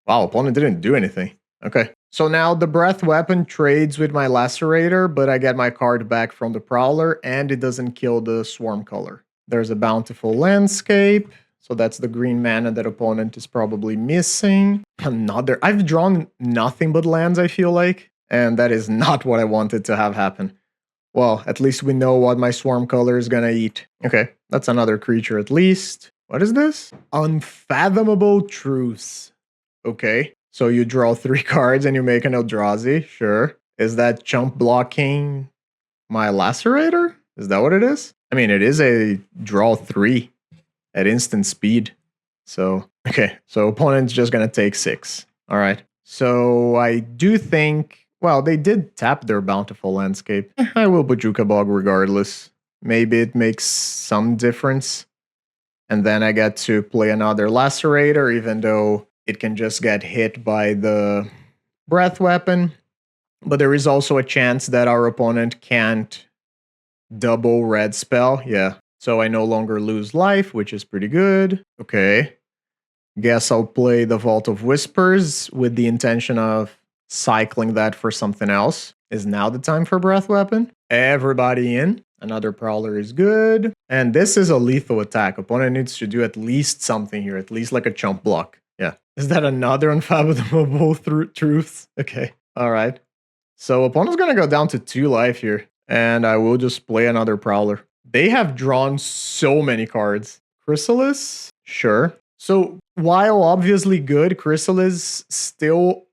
Wow, opponent didn't do anything. Okay. So now the Breath Weapon trades with my Lacerator, but I get my card back from the Prowler, and it doesn't kill the Swarm color. There's a Bountiful Landscape, so that's the green mana that opponent is probably missing. Another... I've drawn nothing but lands, I feel like, and that is not what I wanted to have happen. Well, at least we know what my Swarm color is gonna eat. Okay, that's another creature at least. What is this? Unfathomable Truce. Okay, so you draw 3 cards and you make an Eldrazi, sure. Is that chump blocking my Lacerator? Is that what it is? I mean, it is a draw 3 at instant speed. So, okay, so opponent's just gonna take 6. All right, so I do think, well, they did tap their Bountiful Landscape. I will Bojuka Bog regardless. Maybe it makes some difference. And then I get to play another Lacerator, even though it can just get hit by the Breath Weapon. But there is also a chance that our opponent can't double red spell. Yeah. So I no longer lose life, which is pretty good. Okay. Guess I'll play the Vault of Whispers with the intention of cycling that for something else. Is now the time for Breath Weapon? Everybody in. Another Prowler is good. And this is a lethal attack. Opponent needs to do at least something here. At least like a chump block. Yeah. Is that another Unfathomable Truths? Okay. All right. So opponent's going to go down to 2 life here. And I will just play another Prowler. They have drawn so many cards. Chrysalis? Sure. So while obviously good, Chrysalis still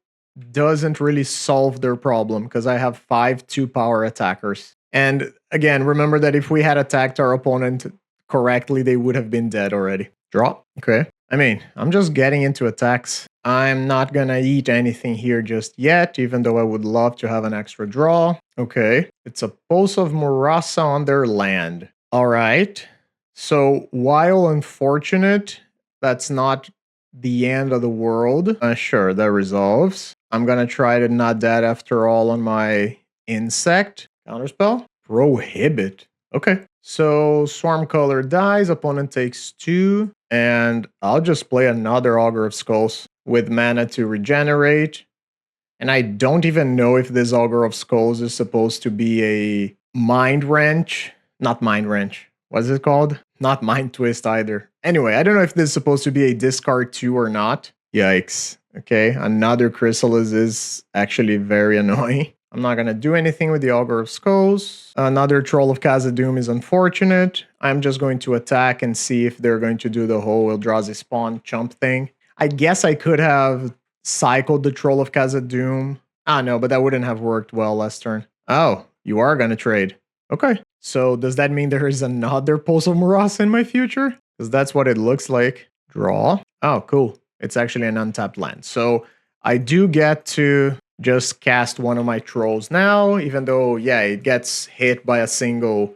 doesn't really solve their problem because I have 5 2-power attackers. And again, remember that if we had attacked our opponent correctly, they would have been dead already. Draw. Okay. I mean, I'm just getting into attacks. I'm not gonna eat anything here just yet, even though I would love to have an extra draw. Okay. It's a Pulse of Murasa on their land. All right. So while unfortunate, that's not the end of the world. Sure, that resolves. I'm gonna try to not dead after all on my insect. Counterspell? Prohibit. Okay. So Swarm color dies, opponent takes 2, and I'll just play another Augur of Skulls with mana to regenerate. And I don't even know if this Augur of Skulls is supposed to be a Mind Wrench. Not Mind Wrench. What is it called? Not Mind Twist either. Anyway, I don't know if this is supposed to be a discard 2 or not. Yikes. Okay, another Chrysalis is actually very annoying. I'm not going to do anything with the Augur of Skulls. Another Troll of Khazad-dûm is unfortunate. I'm just going to attack and see if they're going to do the whole Eldrazi spawn chump thing. I guess I could have cycled the Troll of Khazad-dûm. Ah, no, but that wouldn't have worked well last turn. Oh, you are going to trade. Okay. So does that mean there is another Pulse of Murasa in my future? Because that's what it looks like. Draw. Oh, cool. It's actually an untapped land. So I do get to just cast one of my trolls now, even though, yeah, it gets hit by a single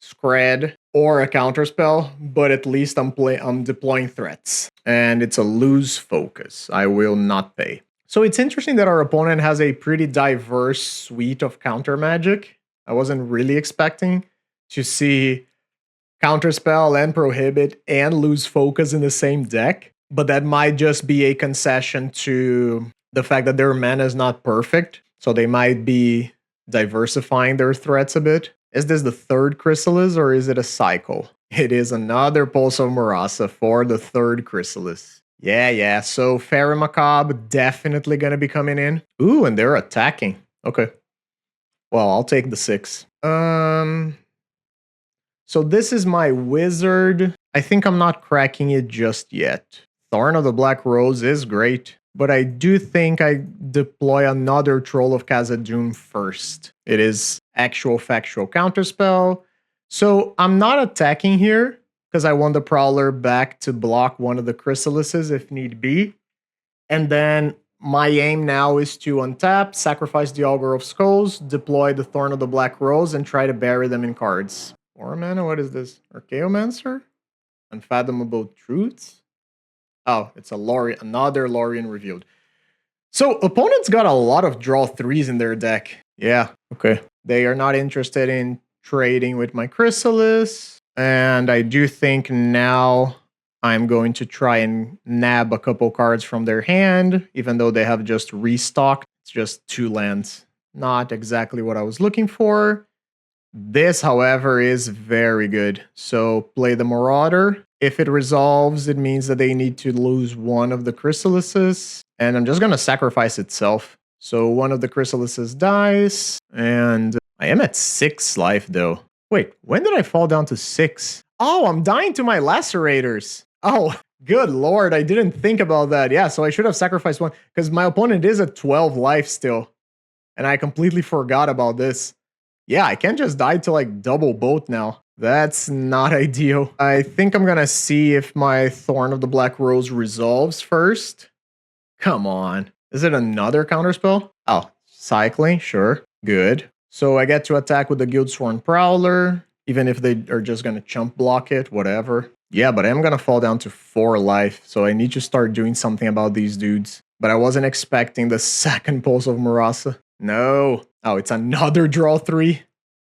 scred. or a counterspell, but at least I'm deploying threats. And it's a lose focus. I will not pay. So it's interesting that our opponent has a pretty diverse suite of counter magic. I wasn't really expecting to see counterspell and prohibit and lose focus in the same deck, but that might just be a concession to the fact that their mana is not perfect, so they might be diversifying their threats a bit. Is this the third Chrysalis or is it a cycle? It is another Pulse of Murasa for the third Chrysalis. Yeah, so Fairy Macabre definitely gonna be coming in. Ooh, and they're attacking. Okay. Well, I'll take the 6. So this is my wizard. I think I'm not cracking it just yet. Thorn of the Black Rose is great, but I do think I deploy another Troll of Khazad-dûm first. It is actual factual counterspell. So I'm not attacking here because I want the Prowler back to block one of the Chrysalises if need be. And then my aim now is to untap, sacrifice the Augur of Skulls, deploy the Thorn of the Black Rose, and try to bury them in cards. 4 mana, what is this? Archaeomancer? Unfathomable Truths? Oh, it's another Lorien Revealed. So opponents got a lot of draw 3s in their deck. Yeah, okay. They are not interested in trading with my Chrysalis. And I do think now I'm going to try and nab a couple cards from their hand, even though they have just restocked. It's just 2 lands. Not exactly what I was looking for. This, however, is very good. So play the Marauder. If it resolves, it means that they need to lose one of the Chrysalises. And I'm just going to sacrifice itself. So one of the Chrysalises dies. And I am at 6 life, though. Wait, when did I fall down to 6? Oh, I'm dying to my Lacerators. Oh, good lord, I didn't think about that. Yeah, so I should have sacrificed one. Because my opponent is at 12 life still. And I completely forgot about this. Yeah, I can't just die to like double both now. That's not ideal. I think I'm gonna see if my Thorn of the Black Rose resolves first. Come on. Is it another counterspell? Oh, cycling, sure. Good. So I get to attack with the Guildsworn Prowler, even if they are just gonna chump block it, whatever. Yeah, but I'm gonna fall down to 4 life, so I need to start doing something about these dudes. But I wasn't expecting the second Pulse of Murasa. No. Oh, it's another draw 3?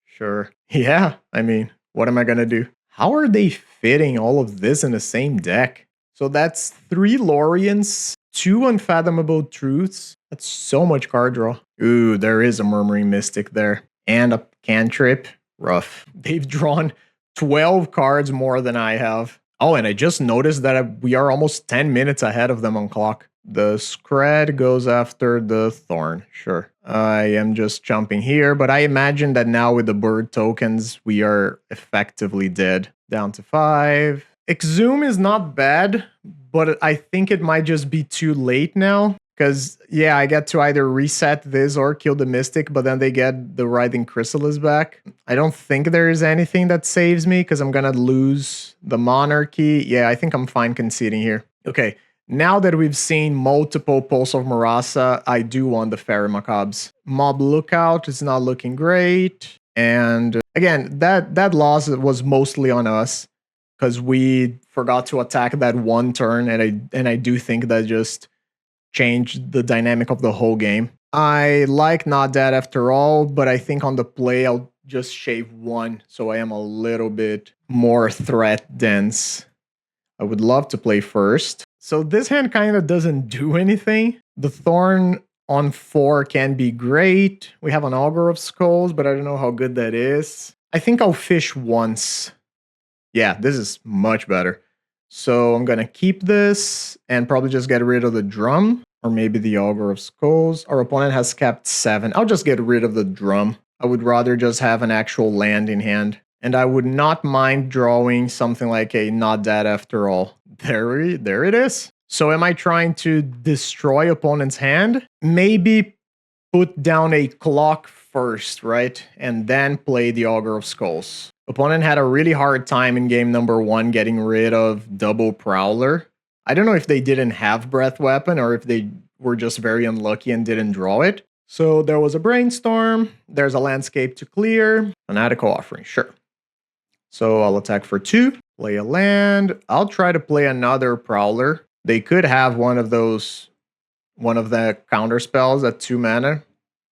Sure. Yeah, I mean, what am I gonna do? How are they fitting all of this in the same deck? So that's 3 Loriens, 2 Unfathomable Truths. That's so much card draw. Ooh, there is a Murmuring Mystic there. And a cantrip. Rough. They've drawn 12 cards more than I have. Oh, and I just noticed that we are almost 10 minutes ahead of them on clock. The Scred goes after the Thorn. Sure. I am just jumping here, but I imagine that now with the bird tokens, we are effectively dead. Down to 5. Exhume is not bad, but I think it might just be too late now. Because, yeah, I get to either reset this or kill the Mystic, but then they get the Writhing Chrysalis back. I don't think there is anything that saves me, because I'm going to lose the Monarchy. Yeah, I think I'm fine conceding here. Okay. Now that we've seen multiple Pulse of Murasa, I do want the Fairy Macabres. Mob Lookout is not looking great. And again, that loss was mostly on us because we forgot to attack that one turn, and I do think that just changed the dynamic of the whole game. I like Not Dead after all, but I think on the play I'll just shave 1 so I am a little bit more threat dense. I would love to play first. So this hand kind of doesn't do anything. The Thorn on 4 can be great. We have an Augur of Skulls, but I don't know how good that is. I think I'll fish once. Yeah, this is much better. So I'm going to keep this and probably just get rid of the drum or maybe the Augur of Skulls. Our opponent has kept 7. I'll just get rid of the drum. I would rather just have an actual land in hand. And I would not mind drawing something like a Not Dead after all. There it is. So am I trying to destroy opponent's hand? Maybe put down a clock first, right? And then play the Augur of Skulls. Opponent had a really hard time in game number 1 getting rid of double Prowler. I don't know if they didn't have Breath Weapon or if they were just very unlucky and didn't draw it. So there was a Brainstorm. There's a Landscape to clear. Fanatical Offering, sure. So I'll attack for 2, play a land. I'll try to play another Prowler. They could have one of the counter spells at 2 mana.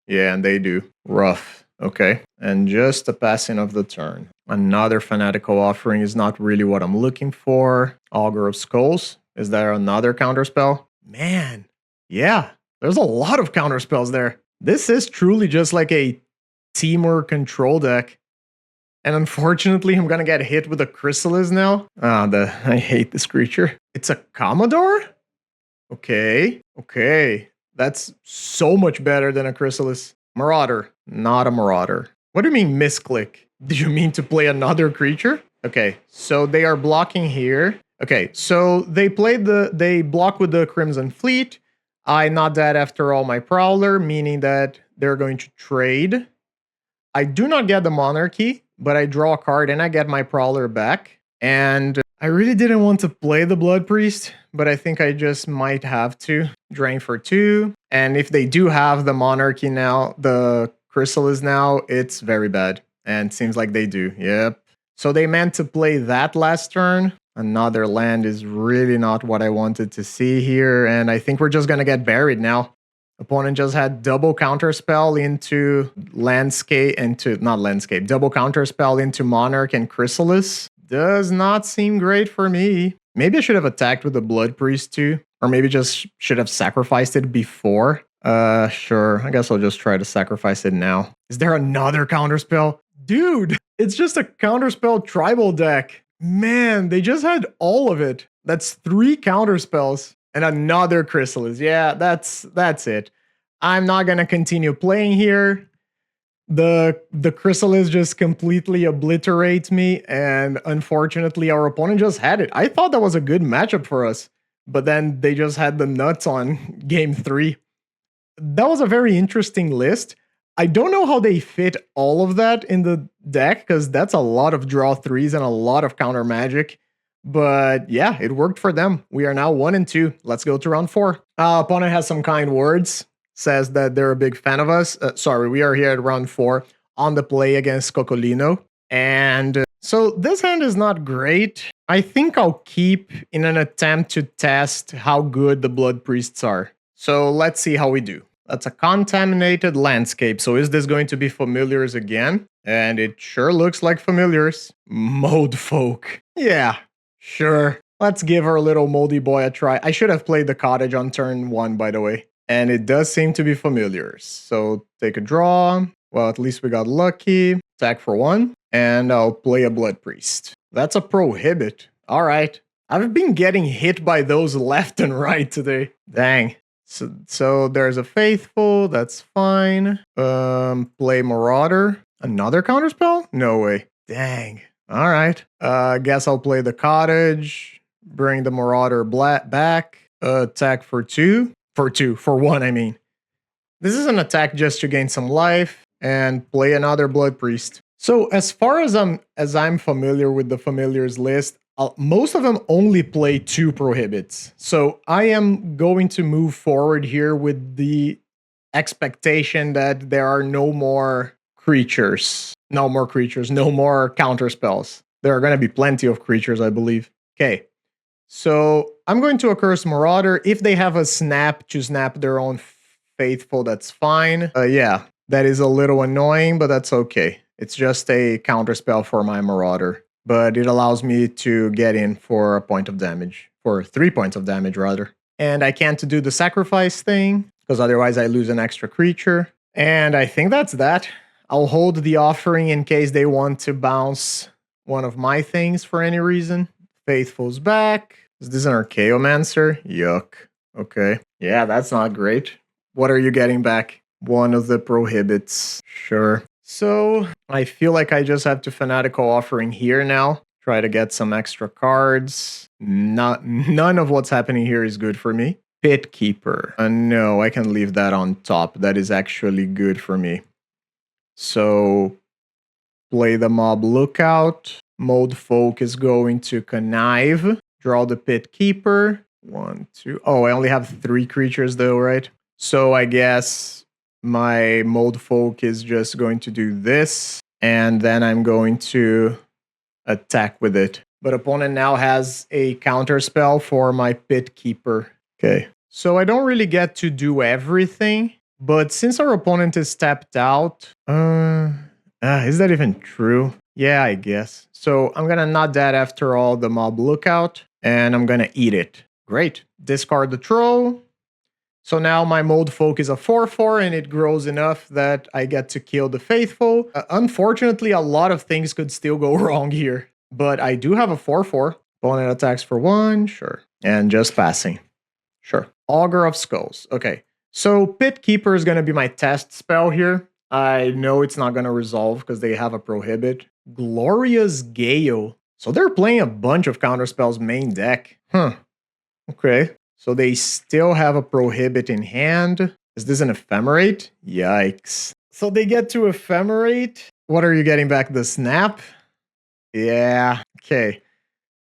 Yeah, and they do. Rough. Okay. And just a passing of the turn. Another Fanatical Offering is not really what I'm looking for. Augur of Skulls. Is there another counter spell? Man. Yeah. There's a lot of counter spells there. This is truly just like a Temur control deck. And unfortunately, I'm gonna get hit with a Chrysalis now. I hate this creature. It's a Commodore? Okay. That's so much better than a Chrysalis. Marauder. Not a Marauder. What do you mean misclick? Do you mean to play another creature? Okay, so they are blocking here. Okay, so they block with the Crimson Fleet. I not that after all my Prowler, meaning that they're going to trade. I do not get the Monarchy, but I draw a card and I get my Prowler back. And I really didn't want to play the Blood Priest, but I think I just might have to. Drain for 2. And if they do have the Monarchy now, the Chrysalis now, it's very bad. And seems like they do. Yep. So they meant to play that last turn. Another land is really not what I wanted to see here. And I think we're just going to get buried now. Opponent just had double counterspell into double counterspell into Monarch and Chrysalis. Does not seem great for me. Maybe I should have attacked with the Blood Priest too. Or maybe just should have sacrificed it before. Sure. I guess I'll just try to sacrifice it now. Is there another counterspell? Dude, it's just a counterspell tribal deck. Man, they just had all of it. That's 3 counterspells. And another Chrysalis. Yeah, that's it. I'm not gonna continue playing here. The Chrysalis just completely obliterates me, and unfortunately our opponent just had it. I thought that was a good matchup for us, but then they just had the nuts on game 3. That was a very interesting list. I don't know how they fit all of that in the deck, because that's a lot of draw 3s and a lot of counter magic. But yeah, it worked for them. We are now 1-2. Let's go to round 4. Opponent has some kind words. Says that they're a big fan of us. We are here at round 4 on the play against Coccolino. And so this hand is not great. I think I'll keep in an attempt to test how good the Blood Priests are. So let's see how we do. That's a contaminated landscape. So is this going to be familiars again? And it sure looks like familiars. Mold folk. Yeah, sure. Let's give our little moldy boy a try. I should have played the cottage on turn 1, by the way. And it does seem to be familiars. So take a draw. Well, at least we got lucky. Attack for 1. And I'll play a Blood Priest. That's a prohibit. All right. I've been getting hit by those left and right today. Dang. So there's a Faithful. That's fine. Play Marauder. Another counterspell? No way. Dang. All right. Guess I'll play the cottage. Bring the Marauder back. Attack for 2. For 1, I mean. This is an attack just to gain some life and play another Blood Priest. So as far as I'm familiar with the familiars list, most of them only play 2 prohibits. So I am going to move forward here with the expectation that there are no more creatures. No more counterspells. There are going to be plenty of creatures, I believe. Okay. So I'm going to Accursed Marauder. If they have a snap to snap their own Faithful, that's fine. Yeah, that is a little annoying, but that's okay. It's just a counterspell for my Marauder. But it allows me to get in for a point of damage. For 3 points of damage, rather. And I can't do the sacrifice thing, because otherwise I lose an extra creature. And I think that's that. I'll hold the offering in case they want to bounce one of my things for any reason. Faithful's back. Is this an Archaeomancer? Yuck. Okay. Yeah, that's not great. What are you getting back? One of the prohibits. Sure. So I feel like I just have to Fanatical Offering here now. Try to get some extra cards. None of what's happening here is good for me. Pit Keeper. No, I can leave that on top. That is actually good for me. So play the Mob Lookout. Mold Folk is going to Connive. Draw the Pit Keeper. 1, 2. Oh, I only have 3 creatures though, right? So I guess my Mold Folk is just going to do this. And then I'm going to attack with it. But opponent now has a counter spell for my Pit Keeper. Okay. So I don't really get to do everything, but since our opponent is tapped out, is that even true? Yeah, I guess. So I'm gonna not that after all the Mob Lookout, and I'm gonna eat it. Great. Discard the Troll. So now my Mold Folk is a 4/4 and it grows enough that I get to kill the Faithful. Unfortunately, a lot of things could still go wrong here, but I do have a 4/4. Opponent attacks for 1, sure. And just passing. Sure. Augur of Skulls. Okay. So Pit Keeper is going to be my test spell here. I know it's not going to resolve because they have a Prohibit. Glorious Gale. So they're playing a bunch of counterspells main deck. Huh. Okay. So they still have a Prohibit in hand. Is this an Ephemerate? Yikes. So they get to Ephemerate. What are you getting back? The Snap? Yeah. Okay.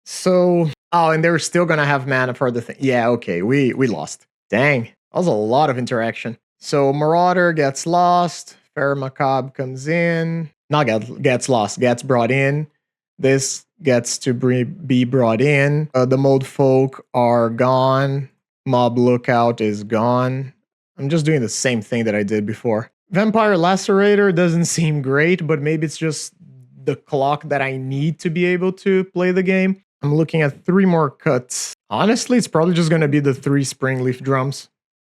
So... Oh, and they're still gonna have mana for the thing. Yeah, okay, we lost. Dang, that was a lot of interaction. So Marauder gets lost. Fair Macabre comes in. Not gets lost, gets brought in. This gets to be brought in. The Mold Folk are gone. Mob Lookout is gone. I'm just doing the same thing that I did before. Vampire Lacerator doesn't seem great, but maybe it's just the clock that I need to be able to play the game. I'm looking at 3 more cuts. Honestly, it's probably just going to be the 3 Springleaf Drums.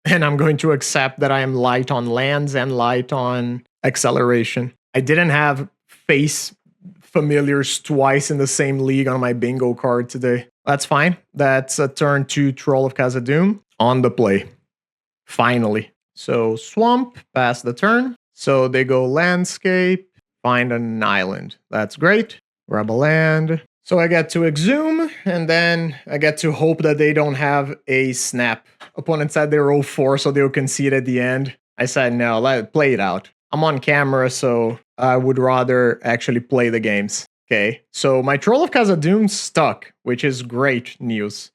And I'm going to accept that I am light on lands and light on acceleration. I didn't have face familiars twice in the same league on my bingo card today. That's fine. That's a turn 2 Troll of Khazad-dûm on the play. Finally. So Swamp, pass the turn. So they go Landscape, find an island. That's great. Grab a land. So I get to Exhume, and then I get to hope that they don't have a Snap. Opponent said they roll 4, so they'll concede at the end. I said, no, play it out. I'm on camera, so I would rather actually play the games. Okay, so my Troll of Khazad-dûm stuck, which is great news.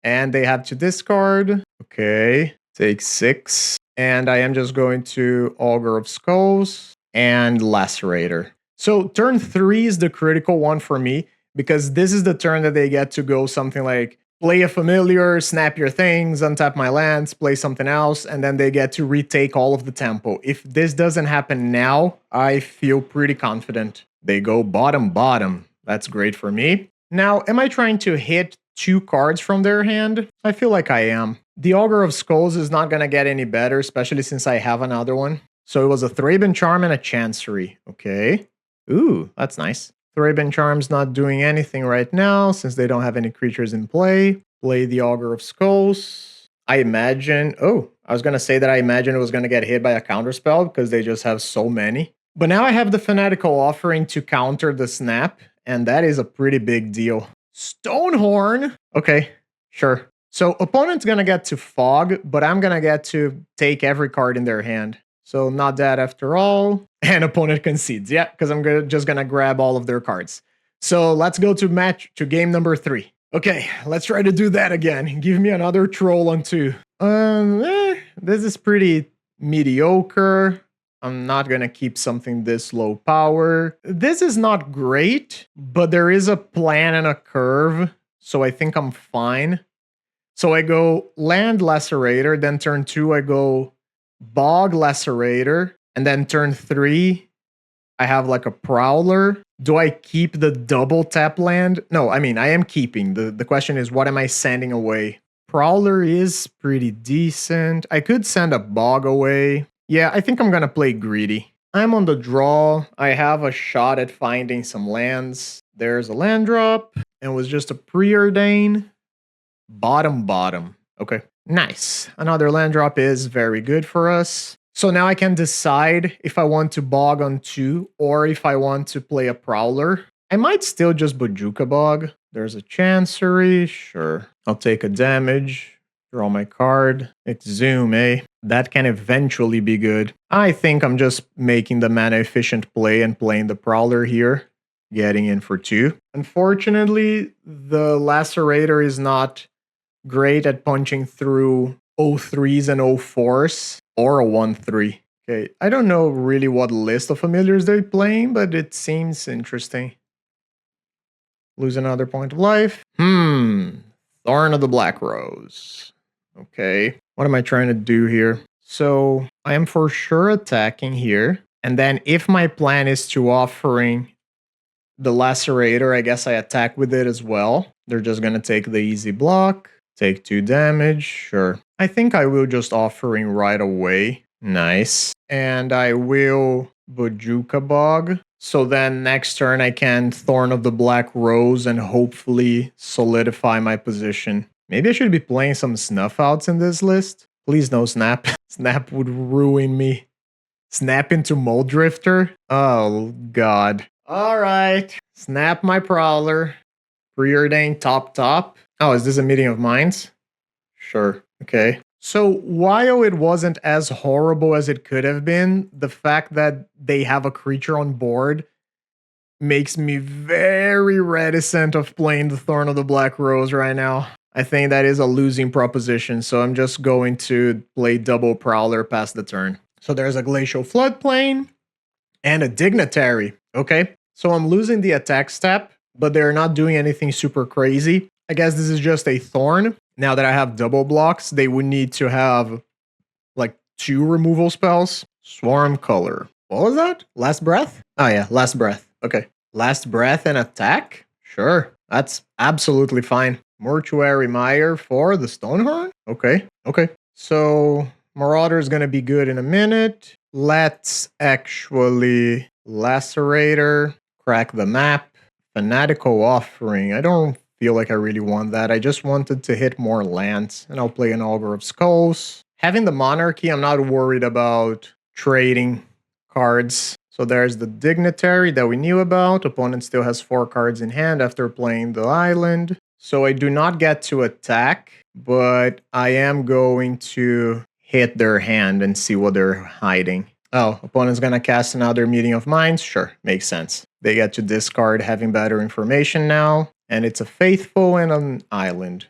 And they have to discard. Okay, take 6. And I am just going to Augur of Skulls and Lacerator. So turn 3 is the critical one for me, because this is the turn that they get to go something like play a familiar, snap your things, untap my lands, play something else, and then they get to retake all of the tempo. If this doesn't happen now, I feel pretty confident. They go bottom. That's great for me. Now, am I trying to hit 2 cards from their hand? I feel like I am. The Augur of Skulls is not going to get any better, especially since I have another one. So it was a Thraben Charm and a Chancery. Okay. Ooh, that's nice. Thraben Charm's not doing anything right now since they don't have any creatures in play. Play the Augur of Skulls. I imagine... Oh, I was going to say that I imagine it was going to get hit by a counterspell because they just have so many. But now I have the Fanatical Offering to counter the Snap, and that is a pretty big deal. Stonehorn? Okay, sure. So opponent's going to get to Fog, but I'm going to get to take every card in their hand. So not that after all. And opponent concedes. Yeah, because I'm just going to grab all of their cards. So let's go to game number 3. Okay, let's try to do that again. Give me another Troll on 2. This is pretty mediocre. I'm not going to keep something this low power. This is not great, but there is a plan and a curve. So I think I'm fine. So I go Land Lacerator, then turn 2 I go Bog Lacerator, and then turn 3 I have like a Prowler. Do I keep the double tap land? No, I mean, I am keeping. The question is, what am I sending away? Prowler is pretty decent. I could send a Bog away. Yeah, I think I'm gonna play greedy. I'm on the draw. I have a shot at finding some lands. There's a land drop, and it was just a preordain. Bottom. Okay, nice. Another land drop is very good for us. So now I can decide if I want to Bog on 2 or if I want to play a Prowler. I might still just Bojuka Bog. There's a Chancery, sure. I'll take a damage, draw my card, Exhume, eh? That can eventually be good. I think I'm just making the mana efficient play and playing the Prowler here, getting in for 2. Unfortunately, the Lacerator is not great at punching through 0-3s and 0-4s or a 1-3. Okay, I don't know really what list of familiars they're playing, but it seems interesting. Lose another point of life. Thorn of the Black Rose. Okay. What am I trying to do here? So I am for sure attacking here. And then if my plan is to offering the Lacerator, I guess I attack with it as well. They're just going to take the easy block. Take 2 damage. Sure. I think I will just offering right away. Nice. And I will Bojuka Bog. So then next turn I can Thorn of the Black Rose and hopefully solidify my position. Maybe I should be playing some Snuff Outs in this list. Please no Snap. Snap would ruin me. Snap into Mold Drifter? Oh god. Alright. Snap my Prowler. Preordain top. Oh, is this a Meeting of Minds? Sure. Okay. So while it wasn't as horrible as it could have been, the fact that they have a creature on board makes me very reticent of playing the Thorn of the Black Rose right now. I think that is a losing proposition, so I'm just going to play double Prowler past the turn. So there's a Glacial Floodplain and a Dignitary. Okay, so I'm losing the attack step, but they're not doing anything super crazy. I guess this is just a Thorn. Now that I have double blocks, they would need to have like 2 removal spells. Swarm Color. What was that? Last Breath? Oh yeah, Last Breath. Okay. Last Breath and attack? Sure. That's absolutely fine. Mortuary Mire for the Stonehorn? Okay. So Marauder is going to be good in a minute. Let's actually Lacerator, crack the map. Fanatical Offering. I don't feel like I really want that. I just wanted to hit more lands, and I'll play an Augur of Skulls. Having the Monarchy, I'm not worried about trading cards. So there's the Dignitary that we knew about. Opponent still has 4 cards in hand after playing the island. So I do not get to attack, but I am going to hit their hand and see what they're hiding. Oh, opponent's gonna cast another Meeting of Minds? Sure, makes sense. They get to discard having better information now. And it's a Faithful and an island.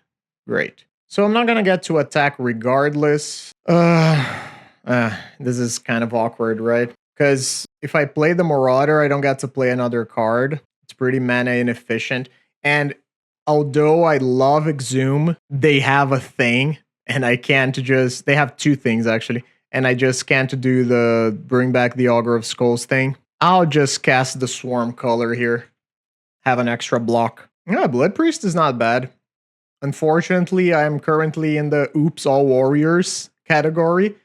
Great. So I'm not going to get to attack regardless. This is kind of awkward, right? Because if I play the Marauder, I don't get to play another card. It's pretty mana inefficient. And although I love Exhume, they have a thing. And I can't just... They have 2 things, actually. And I just can't do the bring back the Augur of Skulls thing. I'll just cast the Swarm Color here. Have an extra block. Yeah, Blood Priest is not bad. Unfortunately, I'm currently in the Oops All Warriors category.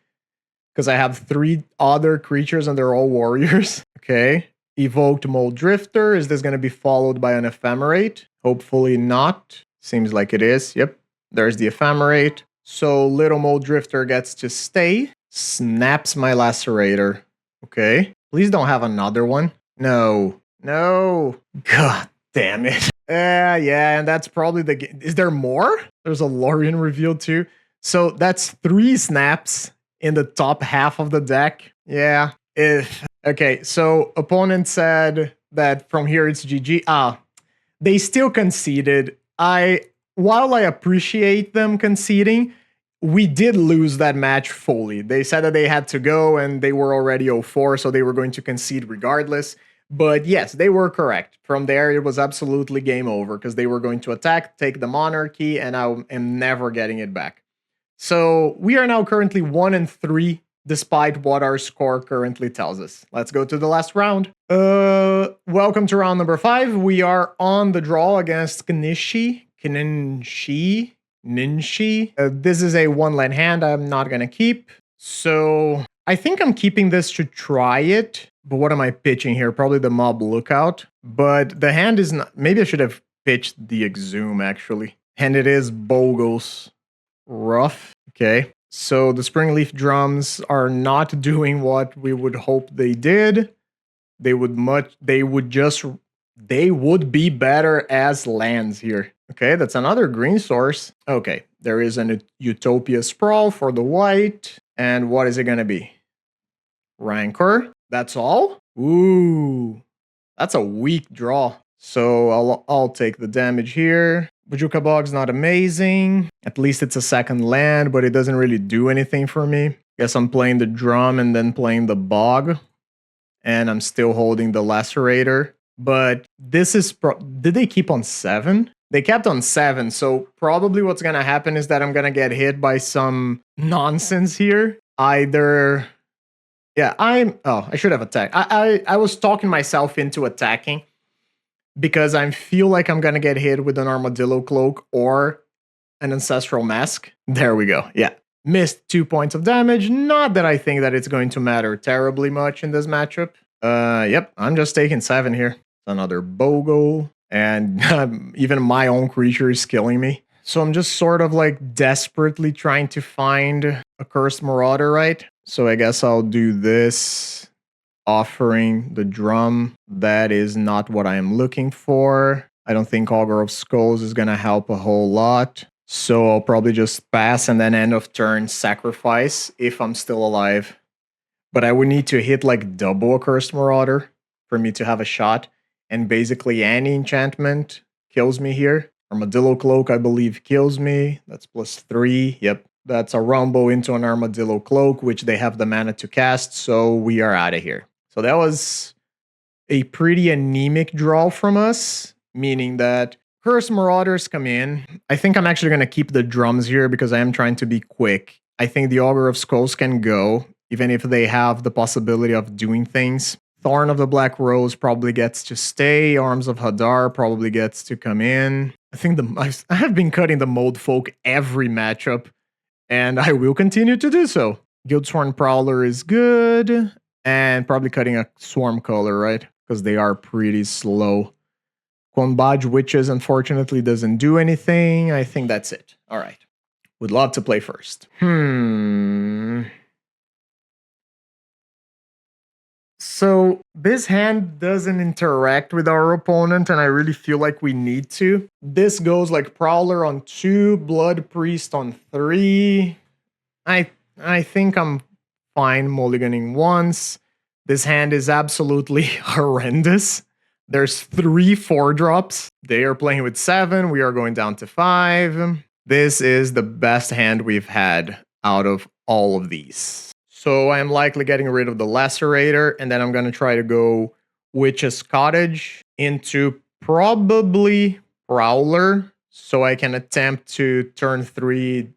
Because I have 3 other creatures and they're all warriors. Okay. Evoked Mold Drifter. Is this going to be followed by an Ephemerate? Hopefully not. Seems like it is. Yep. There's the Ephemerate. So Little Mold Drifter gets to stay. Snaps my Lacerator. Okay. Please don't have another one. No. God damn it. Yeah, and that's probably the game. Is there more? There's a Lorien reveal too. So that's 3 snaps in the top half of the deck. Yeah. Okay, so opponent said that from here it's GG. They still conceded. While I appreciate them conceding, we did lose that match fully. They said that they had to go and they were already 0-4, so they were going to concede regardless. But yes, they were correct. From there, it was absolutely game over because they were going to attack, take the Monarchy, and I am never getting it back. So we are now currently 1-3, despite what our score currently tells us. Let's go to the last round. Welcome to round number 5. We are on the draw against Knshee. This is a 1-land hand I'm not going to keep. So I think I'm keeping this to try it. But what am I pitching here? Probably the Mob Lookout. But the hand is not... Maybe I should have pitched the Exhume, actually. And it is Bogle's Rough. Okay. So the Springleaf Drums are not doing what we would hope they did. They would be better as lands here. Okay, that's another green source. Okay, there is an Utopia Sprawl for the white. And what is it going to be? Rancor. That's all? Ooh, that's a weak draw. So I'll take the damage here. Bojuka Bog's not amazing. At least it's a second land, but it doesn't really do anything for me. Guess I'm playing the drum and then playing the bog. And I'm still holding the Lacerator. But this is did they keep on 7? They kept on 7, so probably what's gonna happen is that I'm gonna get hit by some nonsense here. Either yeah, I should have attacked. I was talking myself into attacking because I feel like I'm gonna get hit with an armadillo cloak or an ancestral mask. There we go. Yeah. Missed 2 points of damage. Not that I think that it's going to matter terribly much in this matchup. Yep, I'm just taking 7 here. Another BOGO. And even my own creature is killing me. So I'm just sort of like desperately trying to find a Cursed Marauder, right? So I guess I'll do this. Offering the drum. That is not what I am looking for. I don't think Augur of Skulls is going to help a whole lot. So I'll probably just pass and then end of turn sacrifice if I'm still alive. But I would need to hit like double a Cursed Marauder for me to have a shot. And basically any enchantment kills me here. Armadillo Cloak, I believe, kills me. That's +3. Yep. That's a Rumble into an Armadillo Cloak, which they have the mana to cast. So we are out of here. So that was a pretty anemic draw from us, meaning that Cursed Marauders come in. I think I'm actually going to keep the drums here because I am trying to be quick. I think the Augur of Skulls can go, even if they have the possibility of doing things. Thorn of the Black Rose probably gets to stay. Arms of Hadar probably gets to come in. I think I have been cutting the Mold Folk every matchup, and I will continue to do so. Guildsworn Prowler is good, and probably cutting a Swarm Color, right? Because they are pretty slow. Quambaj Witches, unfortunately, doesn't do anything. I think that's it. All right. Would love to play first. So this hand doesn't interact with our opponent, and I really feel like we need to. This goes like Prowler on 2, Blood Priest on 3. I think I'm fine mulliganing once. This hand is absolutely horrendous. There's 3 4-drops. They are playing with 7. We are going down to 5. This is the best hand we've had out of all of these. So I'm likely getting rid of the Lacerator, and then I'm going to try to go Witch's Cottage into probably Prowler, so I can attempt to turn 3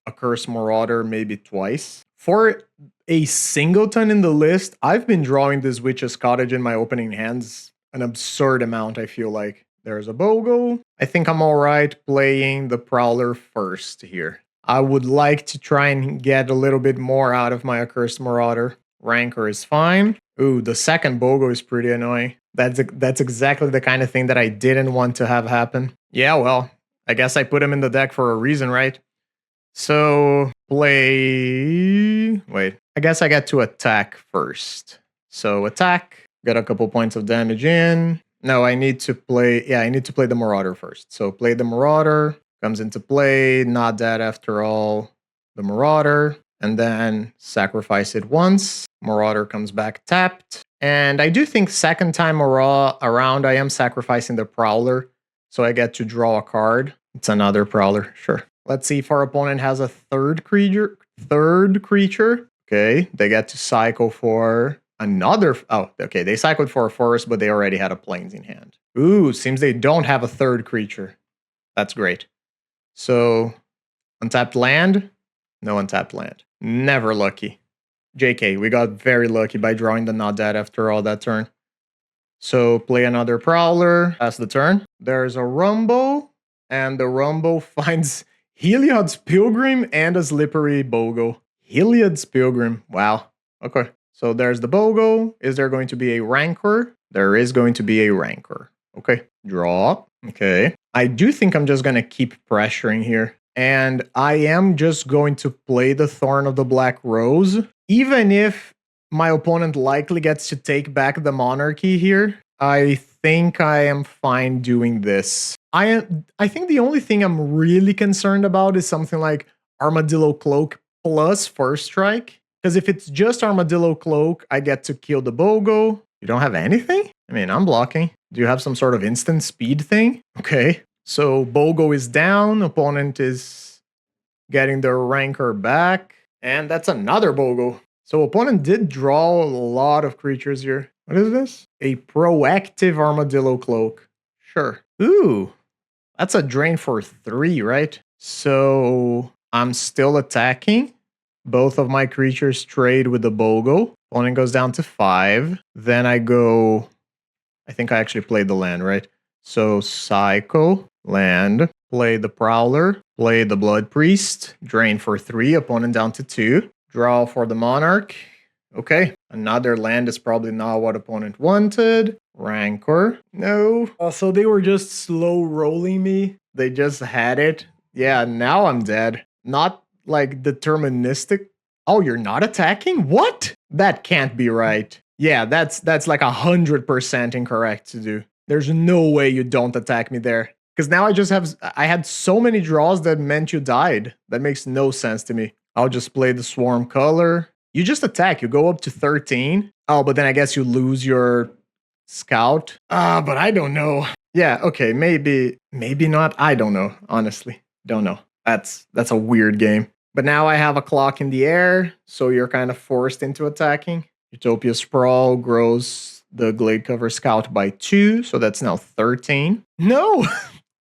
a Cursed Marauder maybe twice. For a singleton in the list, I've been drawing this Witch's Cottage in my opening hands an absurd amount, I feel like. There's a BOGO. I think I'm alright playing the Prowler first here. I would like to try and get a little bit more out of my Accursed Marauder. Rancor is fine. Ooh, the second BOGO is pretty annoying. That's exactly the kind of thing that I didn't want to have happen. Yeah, well, I guess I put him in the deck for a reason, right? So, play... Wait, I guess I get to attack first. So, attack. Got a couple points of damage in. No, I need to play... Yeah, I need to play the Marauder first. So, play the Marauder. Comes into play, not dead after all, the Marauder, and then sacrifice it once. Marauder comes back tapped. And I do think second time around I am sacrificing the Prowler, so I get to draw a card. It's another Prowler, sure. Let's see if our opponent has a third creature. Okay, they get to cycle for another... Oh, okay, they cycled for a forest, but they already had a plains in hand. Ooh, seems they don't have a third creature. That's great. So, untapped land? No untapped land. Never lucky. JK, we got very lucky by drawing the not dead after all that turn. So, play another Prowler. Pass the turn. There's a Rumble, and the Rumble finds Heliod's Pilgrim and a Slippery BOGO. Heliod's Pilgrim. Wow. Okay. So, there's the BOGO. Is there going to be a Rancor? There is going to be a Rancor. Okay. Draw. Okay. I do think I'm just going to keep pressuring here. And I am just going to play the Thorn of the Black Rose. Even if my opponent likely gets to take back the Monarchy here, I think I am fine doing this. I think the only thing I'm really concerned about is something like Armadillo Cloak plus First Strike. Because if it's just Armadillo Cloak, I get to kill the BOGO. You don't have anything? I mean, I'm blocking. Do you have some sort of instant speed thing? Okay. So BOGO is down. Opponent is getting their Rancor back. And that's another BOGO. So opponent did draw a lot of creatures here. What is this? A proactive armadillo cloak. Sure. Ooh, that's a drain for 3, right? So I'm still attacking. Both of my creatures trade with the BOGO. Opponent goes down to 5. Then I go... I think I actually played the land, right? So Psycho, land, play the Prowler, play the Blood Priest, drain for 3, opponent down to 2. Draw for the Monarch. Okay, another land is probably not what opponent wanted. Rancor, no. So they were just slow rolling me. They just had it. Yeah, now I'm dead. Not like deterministic. Oh, you're not attacking? What? That can't be right. Yeah, that's like 100% incorrect to do. There's no way you don't attack me there. Because now I had so many draws that meant you died. That makes no sense to me. I'll just play the Swarm color. You just attack. You go up to 13. Oh, but then I guess you lose your scout. But I don't know. Yeah, okay, maybe not. I don't know, honestly. Don't know. That's a weird game. But now I have a clock in the air, so you're kind of forced into attacking. Utopia Sprawl grows the Glade Cover Scout by 2, so that's now 13. No!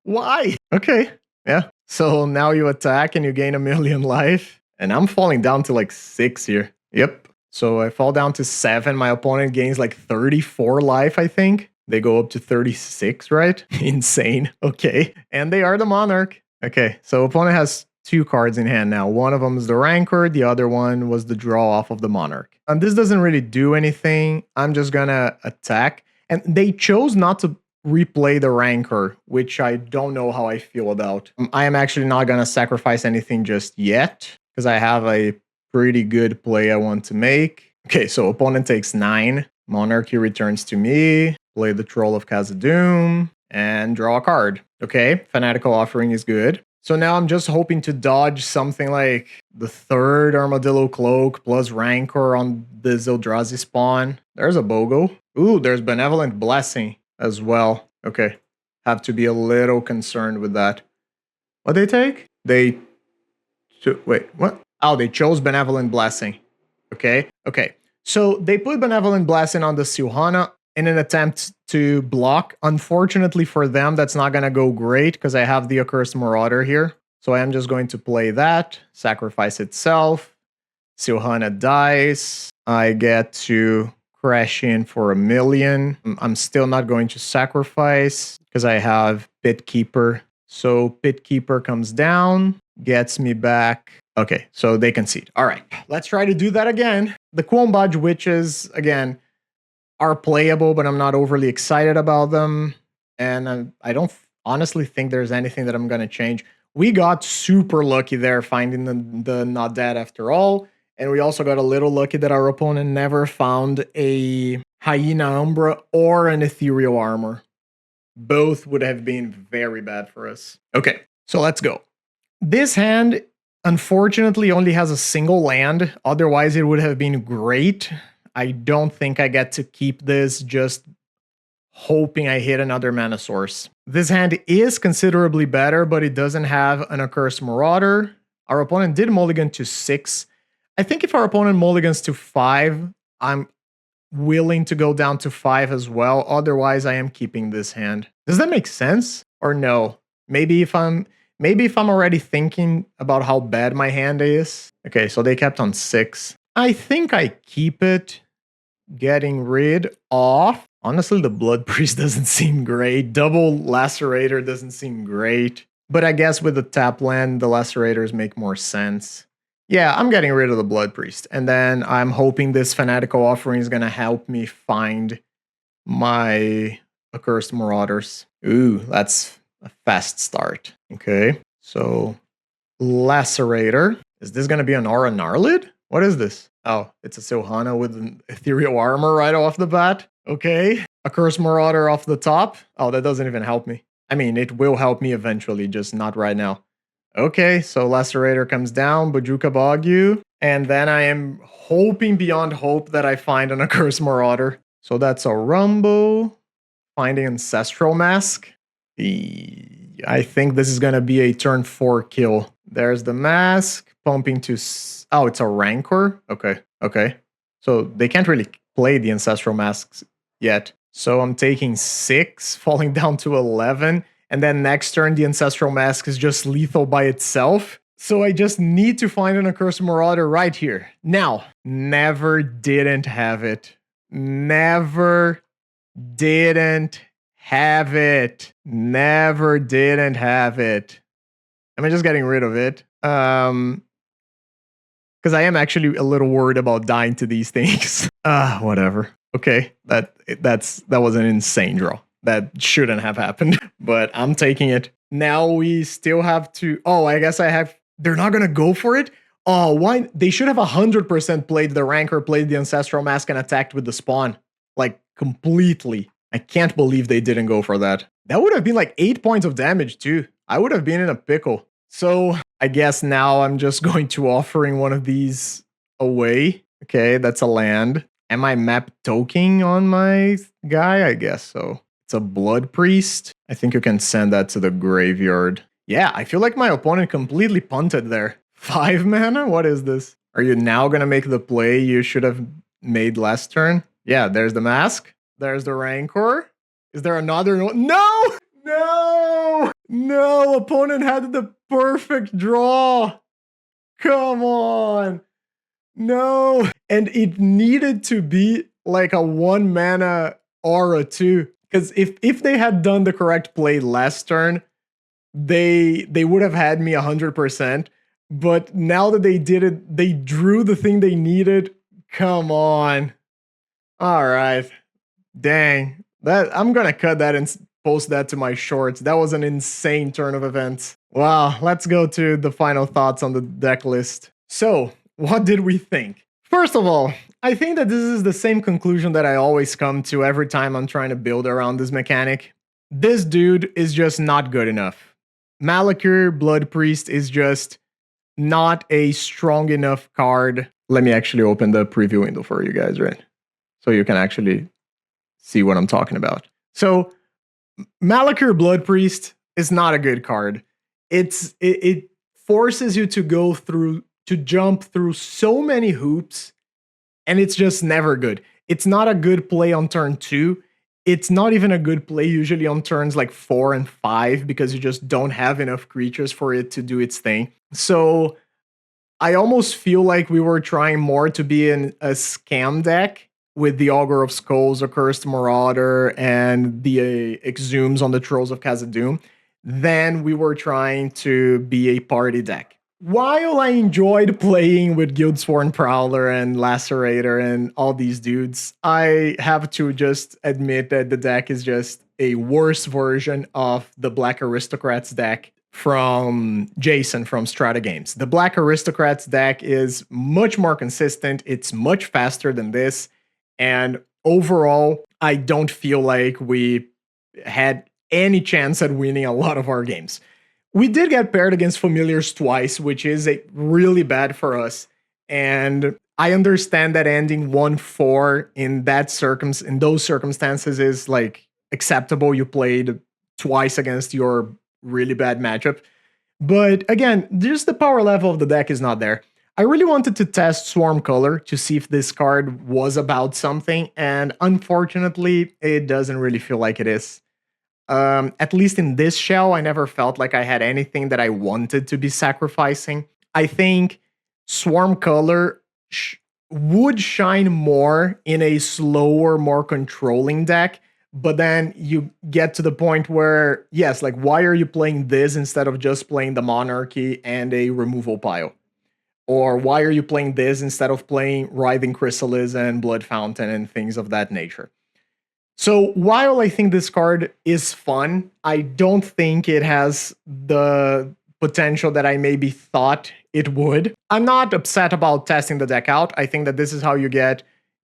Why? Okay, yeah. So now you attack and you gain 1,000,000 life. And I'm falling down to like 6 here. Yep. So I fall down to 7. My opponent gains like 34 life, I think. They go up to 36, right? Insane. Okay. And they are the Monarch. Okay, so opponent has 2 cards in hand now. One of them is the Rancor, the other one was the draw off of the Monarch. And this doesn't really do anything. I'm just gonna attack. And they chose not to replay the Rancor, which I don't know how I feel about. I am actually not gonna sacrifice anything just yet, because I have a pretty good play I want to make. Okay, so opponent takes 9. Monarchy returns to me. Play the Troll of Khazad-dûm and draw a card. Okay, Fanatical Offering is good. So now I'm just hoping to dodge something like the 3rd Armadillo Cloak plus Rancor on the Eldrazi spawn. There's a BOGO. Ooh, there's Benevolent Blessing as well. Okay, have to be a little concerned with that. What they take? Wait, what? Oh, they chose Benevolent Blessing. Okay. So they put Benevolent Blessing on the Silhana in an attempt to block. Unfortunately for them, that's not going to go great because I have the Accursed Marauder here. So I am just going to play that, sacrifice itself. Silhana dies. I get to crash in for 1,000,000. I'm still not going to sacrifice because I have Pit Keeper. So Pit Keeper comes down, gets me back. Okay, so they concede. All right, let's try to do that again. The Quombaj Witches, again, are playable, but I'm not overly excited about them. And I don't honestly think there's anything that I'm going to change. We got super lucky there finding the Not Dead After All. And we also got a little lucky that our opponent never found a Hyena Umbra or an Ethereal Armor. Both would have been very bad for us. Okay, so let's go. This hand, unfortunately, only has a single land. Otherwise, it would have been great. I don't think I get to keep this, just hoping I hit another mana source. This hand is considerably better, but it doesn't have an Accursed Marauder. Our opponent did mulligan to 6. I think if our opponent mulligans to 5, I'm willing to go down to 5 as well. Otherwise, I am keeping this hand. Does that make sense? Or no? Maybe if I'm already thinking about how bad my hand is. Okay, so they kept on 6. I think I keep it. Getting rid of... Honestly, the Blood Priest doesn't seem great. Double Lacerator doesn't seem great. But I guess with the tap land, the Lacerators make more sense. Yeah, I'm getting rid of the Blood Priest. And then I'm hoping this Fanatical Offering is going to help me find my Accursed Marauders. Ooh, that's a fast start. Okay, so Lacerator. Is this going to be an Aura Gnarlid? What is this? Oh, it's a Silhana with an Ethereal Armor right off the bat. Okay. Accursed Marauder off the top. Oh, that doesn't even help me. I mean, it will help me eventually, just not right now. Okay, so Lacerator comes down, Bojuka Bogyu, and then I am hoping beyond hope that I find an Accursed Marauder. So that's a Rumble, finding Ancestral Mask. I think this is going to be a turn 4 kill. There's the Mask, pumping to... Oh, it's a Rancor? Okay. So they can't really play the Ancestral Masks yet. So I'm taking 6, falling down to 11. And then next turn, the Ancestral Mask is just lethal by itself. So I just need to find an Accursed Marauder right here. Now, never didn't have it. Never didn't have it. Never didn't have it. Am I just getting rid of it? Because I am actually a little worried about dying to these things. Whatever. Okay, that was an insane draw. That shouldn't have happened, but I'm taking it. Now we still have to. Oh, I guess I have. They're not gonna go for it. Oh, why? They should have 100% played the Rancor, played the Ancestral Mask, and attacked with the Spawn, like completely. I can't believe they didn't go for that. That would have been like 8 points of damage too. I would have been in a pickle. So I guess now I'm just going to offering one of these away. Okay, that's a land. Am I map toking on my guy? I guess so. It's a Blood Priest. I think you can send that to the graveyard. Yeah, I feel like my opponent completely punted there. 5 mana? What is this? Are you now gonna make the play you should have made last turn? Yeah, there's the mask. There's the Rancor. Is there another one? No! No! No! Opponent had the perfect draw. Come on. No. And it needed to be like a 1 mana aura too. Because if they had done the correct play last turn, they would have had me 100%. But now that they did it, they drew the thing they needed. Come on. All right. Dang. I'm gonna cut that and post that to my shorts. That was an insane turn of events. Wow, let's go to the final thoughts on the deck list. So, what did we think? First of all, I think that this is the same conclusion that I always come to every time I'm trying to build around this mechanic. This dude is just not good enough. Malakir Blood Priest is just not a strong enough card. Let me actually open the preview window for you guys, right? So you can actually see what I'm talking about. So, Malakir Blood Priest is not a good card. It forces you to jump through so many hoops, and it's just never good. It's not a good play on turn 2. It's not even a good play usually on turns like 4 and 5 because you just don't have enough creatures for it to do its thing. So I almost feel like we were trying more to be in a scam deck with the Augur of Skulls, Accursed Marauder, and the Exhumes on the Trolls of Khazad-dûm than we were trying to be a party deck. While I enjoyed playing with Guildsworn Prowler and Lacerator and all these dudes, I have to just admit that the deck is just a worse version of the Black Aristocrats deck from Jason from Strata Games. The Black Aristocrats deck is much more consistent, it's much faster than this, and overall, I don't feel like we had any chance at winning a lot of our games. We did get paired against Familiars twice, which is really bad for us. And I understand that ending 1-4 in those circumstances is like acceptable. You played twice against your really bad matchup. But again, just the power level of the deck is not there. I really wanted to test Swarm Color to see if this card was about something, and unfortunately, it doesn't really feel like it is. At least in this shell, I never felt like I had anything that I wanted to be sacrificing. I think Swarm Color would shine more in a slower, more controlling deck, but then you get to the point where, yes, like, why are you playing this instead of just playing the Monarchy and a removal pile? Or why are you playing this instead of playing Writhing Chrysalis and Blood Fountain and things of that nature? So while I think this card is fun, I don't think it has the potential that I maybe thought it would. I'm not upset about testing the deck out. I think that this is how you get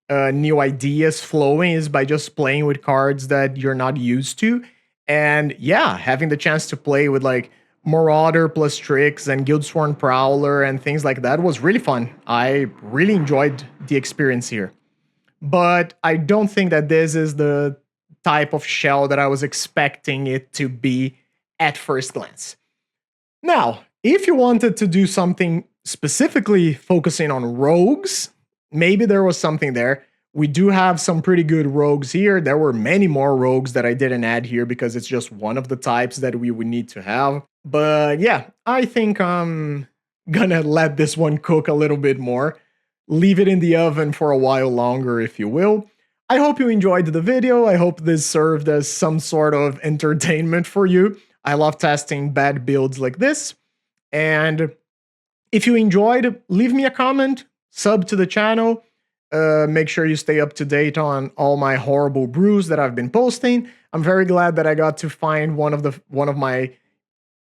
new ideas flowing, is by just playing with cards that you're not used to. And yeah, having the chance to play with like Marauder plus Strix and Guildsworn Prowler and things like that was really fun. I really enjoyed the experience here. But I don't think that this is the type of shell that I was expecting it to be at first glance. Now, if you wanted to do something specifically focusing on rogues, maybe there was something there. We do have some pretty good rogues here. There were many more rogues that I didn't add here because it's just one of the types that we would need to have. But yeah, I think I'm gonna let this one cook a little bit more. Leave it in the oven for a while longer, if you will. I hope you enjoyed the video. I hope this served as some sort of entertainment for you. I love testing bad builds like this. And if you enjoyed, leave me a comment, sub to the channel. Make sure you stay up to date on all my horrible brews that I've been posting. I'm very glad that I got to find one of my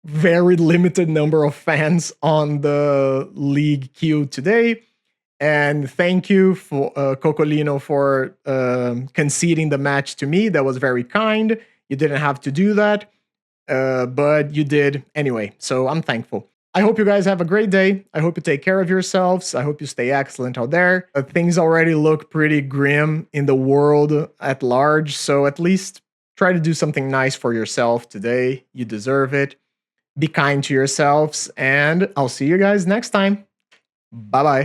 very limited number of fans on the league queue today. And thank you for Coccolino for conceding the match to me. That was very kind. You didn't have to do that, but you did anyway. So I'm thankful. I hope you guys have a great day. I hope you take care of yourselves. I hope you stay excellent out there. Things already look pretty grim in the world at large. So at least try to do something nice for yourself today. You deserve it. Be kind to yourselves. And I'll see you guys next time. Bye-bye.